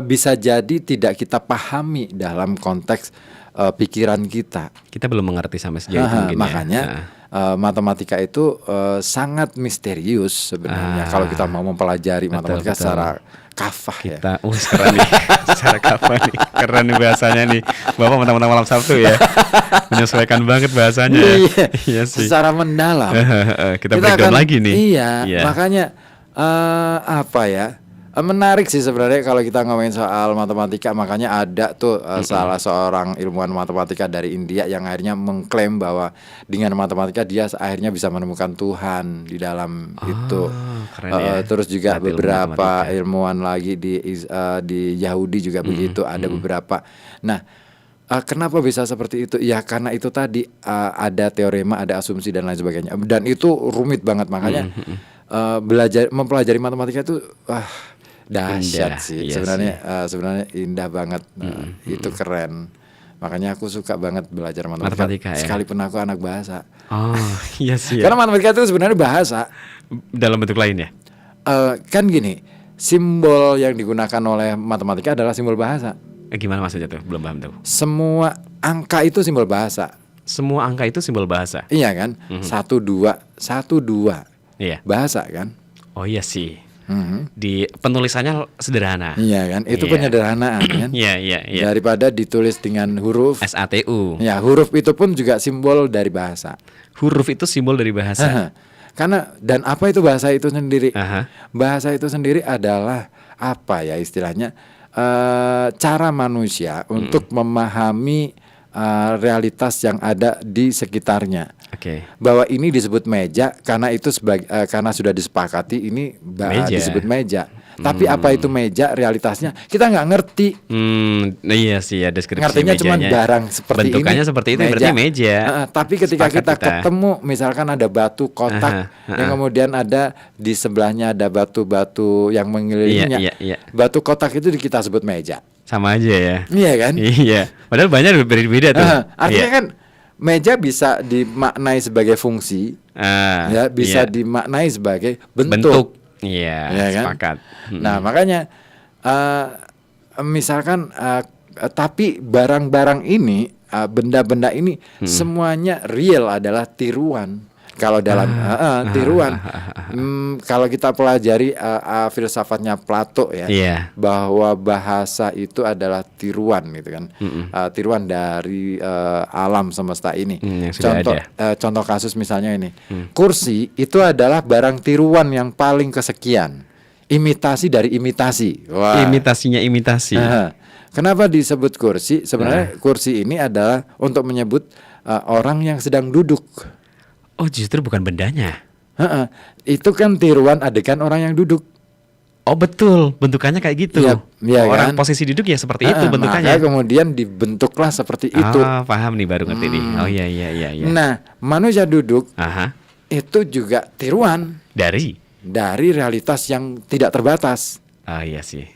bisa jadi tidak kita pahami dalam konteks pikiran kita. Kita belum mengerti sampai sejauh itu mungkin Makanya ya. matematika itu sangat misterius sebenarnya kalau kita mau mempelajari matematika betul. secara kafah ya. Kita, keren nih. Secara kapan nih? Keren nih bahasanya nih. Bapak mentang-mentang malam Sabtu ya. Menyesuaikan banget bahasanya. Iya sih. Secara mendalam. Kita breakdown lagi nih. Iya. Makanya apa ya? Menarik sih sebenarnya kalau kita ngomongin soal matematika. Makanya ada tuh salah seorang ilmuwan matematika dari India yang akhirnya mengklaim bahwa dengan matematika dia akhirnya bisa menemukan Tuhan di dalam itu. Keren ya. Terus juga Ilmu beberapa matematika. ilmuwan lagi di Yahudi juga begitu. Ada beberapa. Nah, kenapa bisa seperti itu? Ya karena itu tadi ada teorema, ada asumsi dan lain sebagainya. Dan itu rumit banget, makanya mempelajari matematika itu dahsyat Indah, sih. iya Sebenarnya indah banget. Itu keren. Makanya aku suka banget belajar matematika ya? sekalipun aku anak bahasa. Oh iya sih ya. Karena matematika itu sebenarnya bahasa. Dalam bentuk lain ya. Kan gini, simbol yang digunakan oleh matematika adalah simbol bahasa. Gimana maksudnya tuh? Belum paham tuh. Semua angka itu simbol bahasa. Semua angka itu simbol bahasa. Iya kan? 1, 2, 1, 2. Iya. Bahasa kan? Oh iya sih. Di penulisannya sederhana. Iya kan? Itu Iya. penyederhanaan kan? Iya. Daripada ditulis dengan huruf. SATU. Ya, huruf itu pun juga simbol dari bahasa. Huruf itu simbol dari bahasa. Karena dan apa itu bahasa itu sendiri? Aha. Bahasa itu sendiri adalah apa ya istilahnya? Cara manusia untuk memahami realitas yang ada di sekitarnya. Oke. Bahwa ini disebut meja karena itu karena sudah disepakati ini Meja. disebut meja. Tapi apa itu meja realitasnya kita nggak ngerti. Iya sih ya deskripsi Ngertinya cuma mejanya. barang seperti bentukannya ini. seperti itu berarti meja. Tapi ketika Sepakat kita ketemu misalkan ada batu kotak yang kemudian ada di sebelahnya ada batu-batu yang mengelilinginya. Iya. Batu kotak itu kita sebut meja. Sama aja ya. Iya kan? Iya. Padahal banyak beda tuh. Artinya Iya. kan meja bisa dimaknai sebagai fungsi, ya bisa iya. dimaknai sebagai bentuk. Bentuk. Iya, Ya kan? sepakat. Nah makanya misalkan tapi barang-barang ini benda-benda ini semuanya real adalah tiruan. Kalau dalam tiruan, kalau kita pelajari filsafatnya Plato ya, bahwa bahasa itu adalah tiruan gitu kan, tiruan dari alam semesta ini. Contoh kasus misalnya ini, kursi itu adalah barang tiruan yang paling kesekian, imitasi dari imitasi. Wah. Imitasinya imitasi. Kenapa disebut kursi? Sebenarnya kursi ini adalah untuk menyebut orang yang sedang duduk. Oh justru bukan bendanya. Itu kan tiruan adegan orang yang duduk. Oh betul, bentukannya kayak gitu. Ya Orang kan? posisi duduk ya seperti itu bentukannya. Maka kemudian dibentuklah seperti itu. Paham nih, baru ngerti nih. Oh iya. Nah, manusia duduk itu juga tiruan dari realitas yang tidak terbatas. Oh iya sih.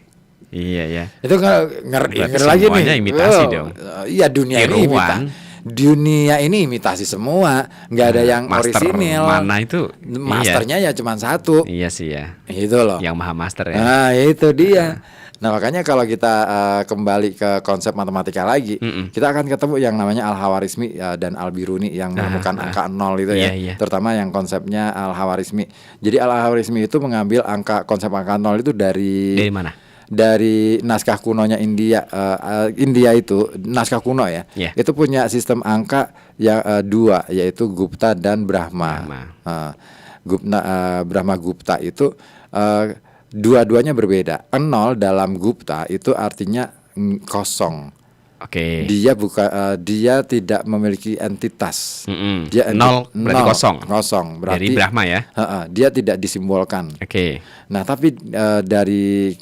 Iya. Itu kalau ngeri lagi nih. Semuanya imitasi dong. Iya dunia ini Dunia ini imitasi semua, nggak ada yang orisinil. Mana itu? Masternya ya cuma satu. Iya sih ya. Itu loh. Yang maha master ya. Nah itu dia. Nah makanya kalau kita kembali ke konsep matematika lagi, kita akan ketemu yang namanya Al-Khawarizmi dan Al-Biruni yang menemukan angka 0 itu ya. Terutama yang konsepnya Al-Khawarizmi. Jadi Al-Khawarizmi itu mengambil konsep angka 0 itu dari mana? dari naskah kunonya India, India itu naskah kuno ya, itu punya sistem angka yang dua, yaitu Gupta dan Brahma. Brahma Gupta itu dua-duanya berbeda. 0 dalam Gupta itu artinya kosong. Dia tidak memiliki entitas. Dia 0 berarti kosong. Kosong berarti dari Brahma ya. Dia tidak disimbolkan. Nah, tapi dari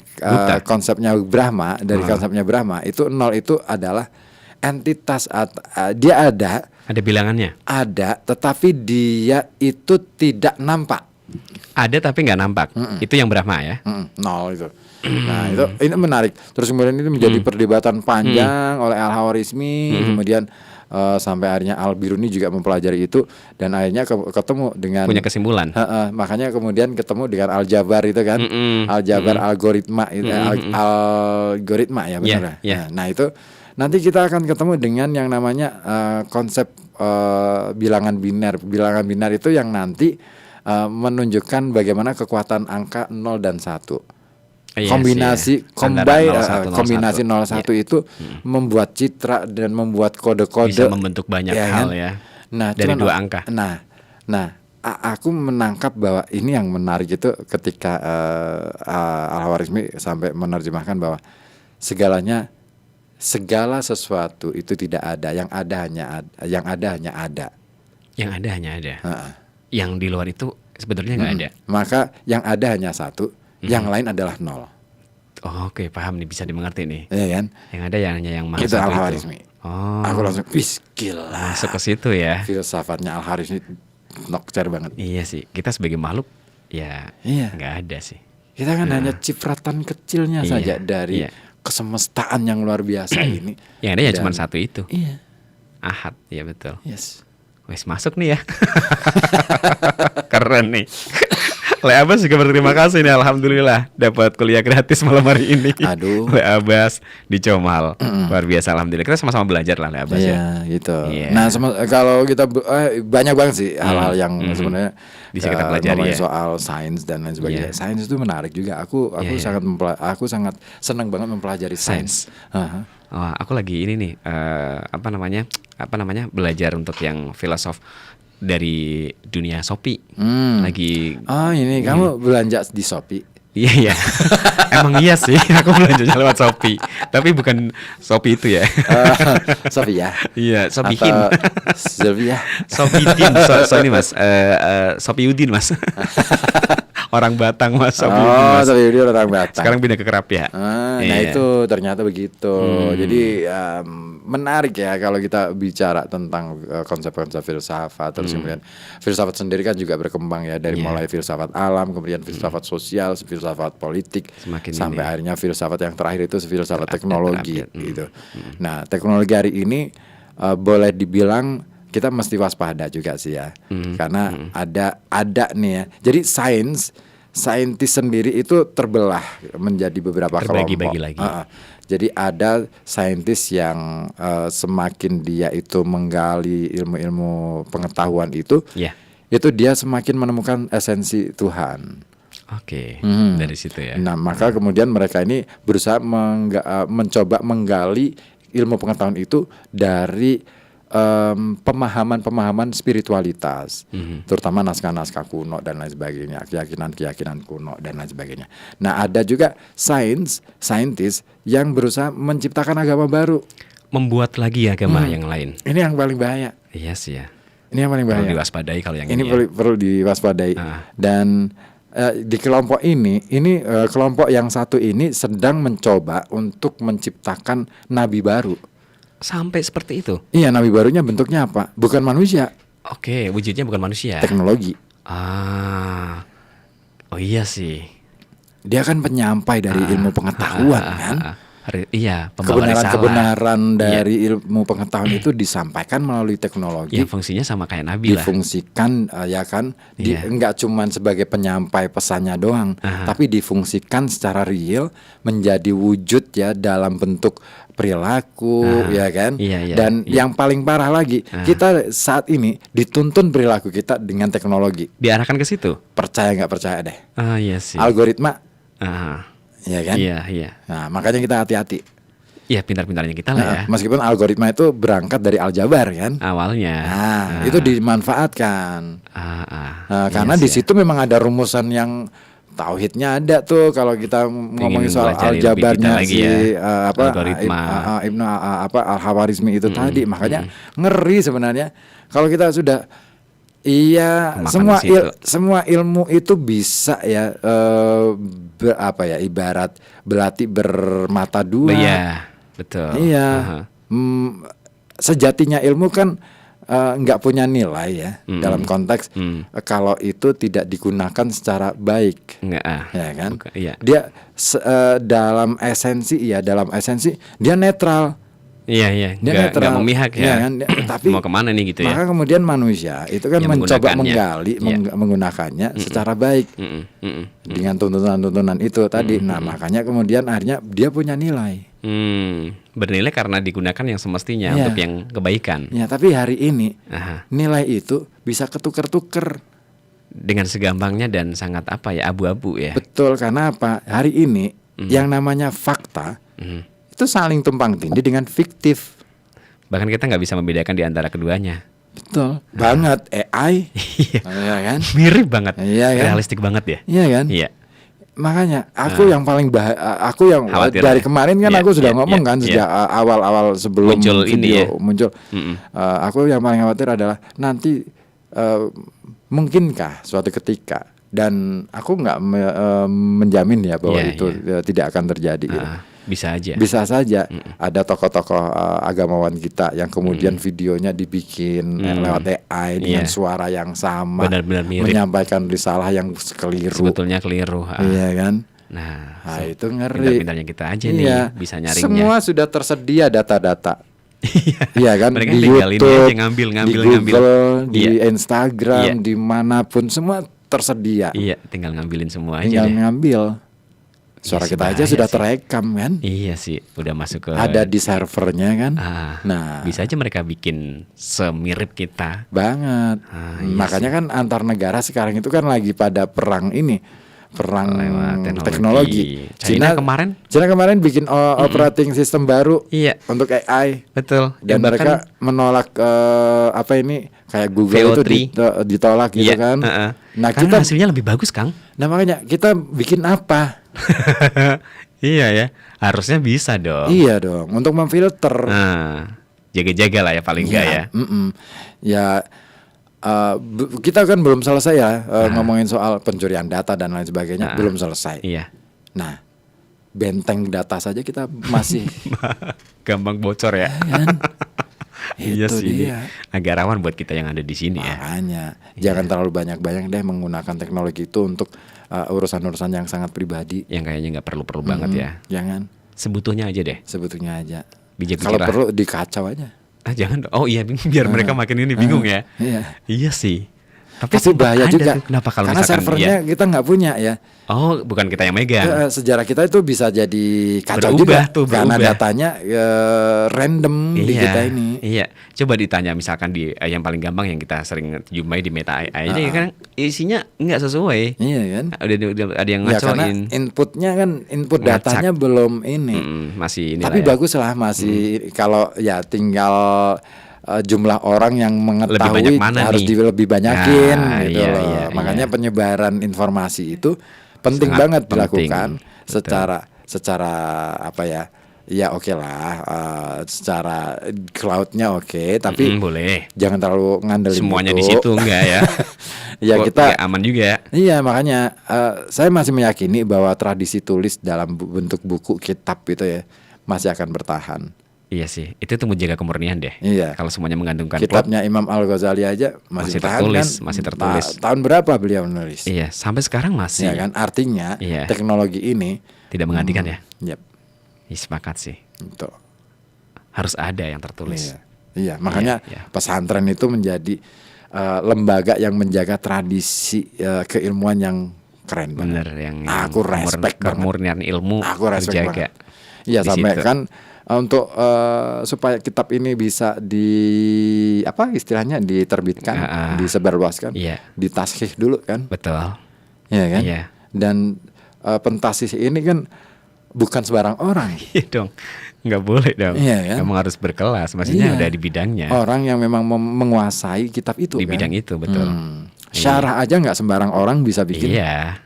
konsepnya Brahma, konsepnya Brahma itu 0 itu adalah entitas. Dia ada bilangannya. Ada, tetapi dia itu tidak nampak. Ada tapi nggak nampak. Itu yang Brahma ya. 0 itu. Nah, ini menarik. Terus kemudian itu menjadi perdebatan panjang oleh Al-Khawarizmi, kemudian sampai akhirnya Al-Biruni juga mempelajari itu dan akhirnya ketemu dengan punya kesimpulan. Makanya kemudian ketemu dengan Al-Jabar itu kan. Al-Jabar algoritma itu algoritma ya benar. Nah, itu nanti kita akan ketemu dengan yang namanya konsep bilangan biner. Bilangan biner itu yang nanti menunjukkan bagaimana kekuatan angka 0 dan 1. Kombinasi 01 itu membuat citra dan membuat kode-kode, bisa membentuk banyak hal ya. Nah, dari dua angka. Nah, aku menangkap bahwa ini yang menarik itu ketika Al-Khawarizmi sampai menerjemahkan bahwa segala sesuatu itu tidak ada, yang ada hanya ada. Yang di luar itu sebetulnya nggak ada. Maka yang ada hanya satu, yang lain adalah 0. Oke, paham nih, bisa dimengerti nih. Iya kan? Yang ada hanya yang maha itu satu Al-Khawarizmi. Aku langsung, gila. Masuk ke situ ya. Filsafatnya Al-Khawarizmi nokcer banget. Iya sih, kita sebagai makhluk ya nggak ada sih. Kita kan hanya cipratan kecilnya saja dari kesemestaan yang luar biasa ini. Yang ada ya cuma satu itu. Iya. Ahad, ya betul. Yes. Wes masuk nih ya. Keren nih. Le Abbas juga berterima kasih nih, alhamdulillah dapat kuliah gratis malam hari ini. Aduh. Le Abbas di Comal. Luar biasa, alhamdulillah. Kita sama-sama belajar lah Le Abbas ya. Gitu. Nah, kalau kita banyak banget sih hal-hal yang sebenarnya bisa kita pelajari ya. Soal sains dan lain sebagainya. Sains itu menarik juga. Aku sangat senang banget mempelajari sains. Aku lagi ini nih apa namanya belajar untuk yang filosof dari dunia Shopee. Lagi ini kamu belanja di Shopee? Iya. Emang iya sih, aku belanjanya lewat Shopee. Tapi bukan Shopee itu ya. Shopee ya. Iya, Shopeehin. Shopee ya. Shopeehin. Ini Mas, Shopeeudin Mas. Orang Batang Mas. Shopeeudin orang Batang. Sekarang pindah ke Kerapia. Nah itu ternyata begitu. Jadi menarik ya kalau kita bicara tentang konsep-konsep filsafat. Terus kemudian filsafat sendiri kan juga berkembang ya, dari mulai filsafat alam, kemudian filsafat sosial, filsafat politik, sampai akhirnya filsafat yang terakhir itu filsafat teknologi gitu. Nah, teknologi hari ini boleh dibilang kita mesti waspada juga sih ya. Karena ada nih ya. Jadi saintis sendiri itu terbelah menjadi beberapa kelompok. Lagi. Jadi ada saintis yang semakin dia itu menggali ilmu-ilmu pengetahuan itu dia semakin menemukan esensi Tuhan. Dari situ ya. Nah, maka kemudian mereka ini berusaha mencoba menggali ilmu pengetahuan itu dari pemahaman spiritualitas, terutama naskah-naskah kuno dan lain sebagainya, keyakinan kuno dan lain sebagainya. Nah, ada juga saintis yang berusaha menciptakan agama baru, membuat lagi agama yang lain. Ini yang paling bahaya. Iya sih ya. Ini yang paling bahaya. Perlu diwaspadai kalau yang ini. Perlu diwaspadai. Dan di kelompok ini kelompok yang satu ini sedang mencoba untuk menciptakan nabi baru. Sampai seperti itu? Iya, nabi barunya bentuknya apa? Bukan manusia. Wujudnya bukan manusia. Teknologi. Oh iya sih. Dia kan penyampai dari ilmu pengetahuan kan? Iya, kebenaran dari ilmu pengetahuan itu disampaikan melalui teknologi. Yang fungsinya sama kayak nabi lah. Difungsikan ya kan, enggak cuman sebagai penyampai pesannya doang, tapi difungsikan secara real menjadi wujud ya dalam bentuk perilaku ya kan. Dan yang paling parah lagi, kita saat ini dituntun perilaku kita dengan teknologi. Diarahkan ke situ. Percaya nggak percaya deh. Iya sih. Algoritma. ya kan? Iya, iya. Nah, makanya kita hati-hati. Iya, pintar-pintarnya kita lah ya. Meskipun algoritma itu berangkat dari aljabar kan. Awalnya. Nah, itu dimanfaatkan. Karena di situ memang ada rumusan yang tauhidnya ada tuh kalau kita ngomongin soal belajar lebih aljabarnya detail lagi si algoritma. Ibnu Al-Khawarizmi itu tadi. Makanya ngeri sebenarnya kalau kita sudah Kemakan semua ilmu itu bisa ya ibarat belati bermata dua. Iya, betul. Iya. Sejatinya ilmu kan nggak punya nilai ya dalam konteks kalau itu tidak digunakan secara baik. Ya kan? Iya. Dia dalam esensi dia netral. Iya, Dia nggak memihak ya. Kan? Tapi mau kemana nih gitu ya? Maka kemudian manusia itu kan yang mencoba menggunakannya. menggunakannya secara baik dengan tuntunan-tuntunan itu tadi. Nah, makanya kemudian akhirnya dia punya nilai. Bernilai karena digunakan yang semestinya untuk yang kebaikan. Ya, tapi hari ini nilai itu bisa ketuker-tuker dengan segampangnya dan sangat abu-abu ya. Betul, karena apa? Hari ini yang namanya fakta itu saling tumpang tindih dengan fiktif. Bahkan kita nggak bisa membedakan di antara keduanya. Betul banget. AI iya kan? Mirip banget. Iya kan? Realistik banget ya. Iya kan? Iya. Makanya aku yang paling aku yang khawatir dari kemarin kan aku sudah ngomong kan sejak awal-awal sebelum muncul video muncul. Aku yang paling khawatir adalah nanti mungkinkah suatu ketika, dan aku nggak menjamin ya bahwa itu tidak akan terjadi. Bisa aja. Bisa saja ada tokoh-tokoh agamawan kita yang kemudian videonya dibikin lewat AI dengan suara yang sama, benar-benar mirip, menyampaikan risalah yang keliru. Sebetulnya keliru. Iya kan? Nah, itu ngeri. Pintar-pintarnya kita aja nih bisa nyaringnya. Semua sudah tersedia data-data. Iya kan? Mereka di tinggal YouTube, ini aja ngambil di Google, di Instagram, dimanapun semua tersedia. Iya, tinggal ngambilin semua aja. Tinggal deh. ngambil. Suara kita aja sudah terekam kan? Iya sih, udah masuk ke ada di servernya kan? Nah, bisa aja mereka bikin semirip kita. Banget. Makanya kan antar negara sekarang itu kan lagi pada perang teknologi. China kemarin bikin operating system baru untuk AI. Betul. Dan mereka menolak kayak Google VO3. itu ditolak gitu kan. Nah, karena hasilnya lebih bagus, Kang. Nah, makanya kita bikin apa? Iya ya, harusnya bisa dong. Iya dong, untuk memfilter. Jaga-jaga lah ya paling enggak ya. Ya, kita kan belum selesai ya ngomongin soal pencurian data dan lain sebagainya, belum selesai. Iya. Nah, benteng data saja kita masih gampang bocor ya. Kan? Iya itu sih, dia. agak rawan buat kita yang ada di sini ya. Makanya jangan terlalu banyak-banyak deh menggunakan teknologi itu untuk urusan-urusan yang sangat pribadi. Yang kayaknya nggak perlu-perlu banget ya. Jangan. Sebetulnya aja deh. Sebetulnya aja. Kalau perlu dikacau aja. Jangan. Oh iya, biar mereka makin ini bingung ya. Iya sih. Tapi bahaya juga. Kenapa kalau karena servernya kita nggak punya ya. Oh, bukan kita yang megang. Sejarah kita itu bisa jadi kacau juga karena datanya random di kita ini. Iya, coba ditanya misalkan di yang paling gampang yang kita sering jumpai di Meta AI ini kan isinya nggak sesuai. Iya kan? Udah ada yang ngacoin. Karena input datanya belum ini. Masih ini. Tapi bagus lah masih kalau ya tinggal jumlah orang yang mengetahui harus lebih banyakin gitu loh. Makanya penyebaran informasi itu penting banget dilakukan secara oke lah, secara cloud-nya oke, tapi boleh. Jangan terlalu ngandelin semuanya itu. Di situ enggak ya. Ya kita aman juga. Iya, makanya saya masih meyakini bahwa tradisi tulis dalam bentuk buku kitab itu ya masih akan bertahan. Iya sih, itu tuh menjaga kemurnian deh. Iya. Kalau semuanya menggantungkan kitabnya Imam Al-Ghazali aja masih tertulis, kan? Masih tertulis. Tahun berapa beliau menulis? Iya, sampai sekarang masih. Iya kan, artinya teknologi ini tidak menggantikan ya. Yep. Sepakat sih. Itu harus ada yang tertulis. Iya, makanya pesantren itu menjadi lembaga yang menjaga tradisi keilmuan yang keren banget. Bener, yang aku respect kemurnian ilmu. Aku respect terjaga. Iya, sampai kan untuk supaya kitab ini bisa istilahnya diterbitkan, disebarluaskan, ditashih dulu kan. Betul. Iya kan? Iya. Dan pentasih ini kan bukan sembarang orang. Iya dong, nggak boleh dong. Iya kan? Emang harus berkelas, maksudnya Iya. udah di bidangnya. Orang yang memang menguasai kitab itu Di kan. bidang itu, betul. Syarah aja nggak sembarang orang bisa bikin. Iya,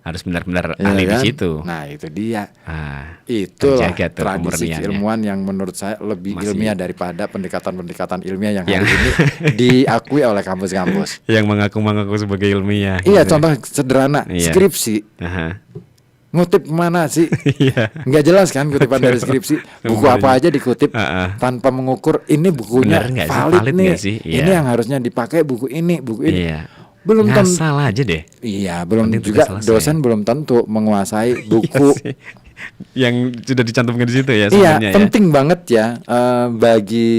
harus benar-benar Iya ahli di kan? situ. Nah itu dia. Ah, Itulah terjaga tuh tradisi kemurniannya. keilmuan yang menurut saya lebih Masih- ilmiah daripada pendekatan-pendekatan ilmiah yang Yang- hari ini diakui oleh kampus-kampus. yang mengaku-mengaku sebagai ilmiah. Iya, gitu. contoh sederhana, Iya. skripsi. Aha. Ngutip kemana sih? Iya. Nggak jelas kan kutipan dari skripsi. Buku apa aja dikutip tanpa mengukur ini bukunya Bener nggak sih? valid Valid nih. nggak sih? Iya. Ini yang harusnya dipakai buku ini. Iya. Belum tentu. Ngasal aja deh. Iya, belum Penting juga sudah selesai. dosen belum tentu menguasai buku. Iya sih. Yang sudah dicantumkan di situ ya Iya, sebenarnya ya. penting banget ya bagi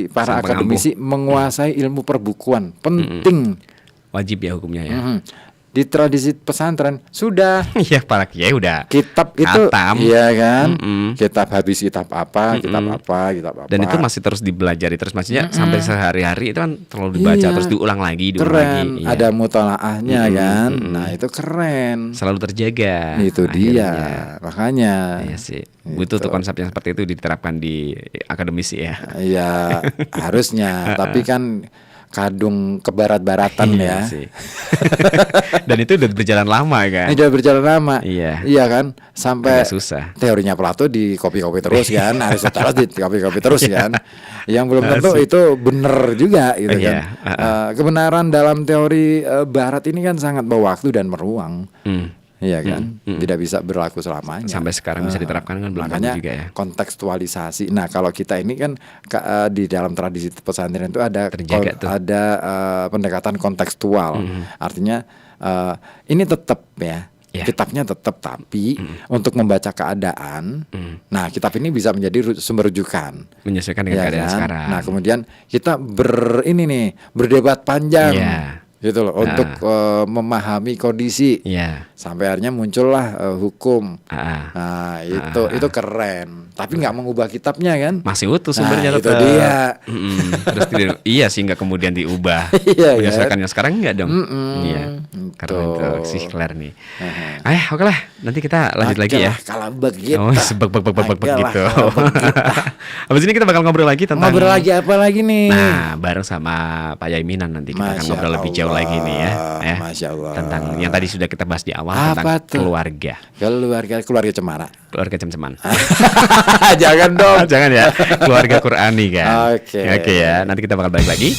para Sang akademisi menguasai ilmu perbukuan. Penting. Wajib ya hukumnya ya. Di tradisi pesantren sudah Iya, para kiai udah kitab itu, Khatam. iya kan? Mm-mm. Kitab habis kitab apa, kitab apa. Dan itu masih terus dibelajari terus, maksudnya sampai sehari-hari itu kan terlalu dibaca Iya. terus diulang lagi. keren. Iya. Ada mutalaahnya kan. Nah, itu keren. Selalu terjaga. Itu dia. akhirnya. Makanya. Iya sih. Butuh tuh konsep yang seperti itu diterapkan di akademisi ya. Iya, harusnya. Tapi kan kadung kebarat-baratan Iya ya. sih. Dan itu udah berjalan lama kan. Ini udah berjalan lama. Iya. Kan? Sampai Agak susah. teorinya Plato di copy-copy terus kan. Aristoteles di copy-copy terus kan. Yang belum tentu Asik. itu benar juga gitu kan. Iya. Kebenaran dalam teori barat ini kan sangat berwaktu dan meruang. Iya kan, tidak bisa berlaku selamanya. Sampai sekarang bisa diterapkan kan belum Makanya tentu juga ya. kontekstualisasi. Nah, kalau kita ini kan di dalam tradisi pesantren itu ada Terjaga tuh. ada pendekatan kontekstual. Artinya ini tetap ya. Ya. Kitabnya tetap, tapi untuk membaca keadaan, nah kitab ini bisa menjadi sumber rujukan. Menyesuaikan dengan Ya keadaan kan? sekarang. Nah, kemudian kita berdebat panjang. Iya. Gitu loh, untuk memahami kondisi. Iya. Sampai akhirnya muncullah hukum. Ah. Nah, itu keren. Tapi nggak mengubah kitabnya kan? Masih utuh sumbernya Nah, itu tetap. dia. Terus iya sih nggak kemudian diubah. Iya, Menyesuaikan yang sekarang nggak dong? Iya. Gitu. Karena itu sih Claire nih. Oke lah, nanti kita lanjut lagi ya. Kalau begitu. Oh, sebek gitu. kalau begitu. Habis ini kita bakal ngobrol lagi tentang Ngobrol lagi apa lagi nih? Nah, bareng sama Pak Yaiminan nanti kita akan Masya ngobrol lebih jauh lagi nih ya. Masya Allah. Tentang yang tadi sudah kita bahas di awal Apa tentang tuh? keluarga. Keluarga cemara. Keluarga cem-ceman. Jangan dong. Jangan ya. Keluarga Qurani kan. Oke. Oke ya. Nanti kita bakal balik lagi.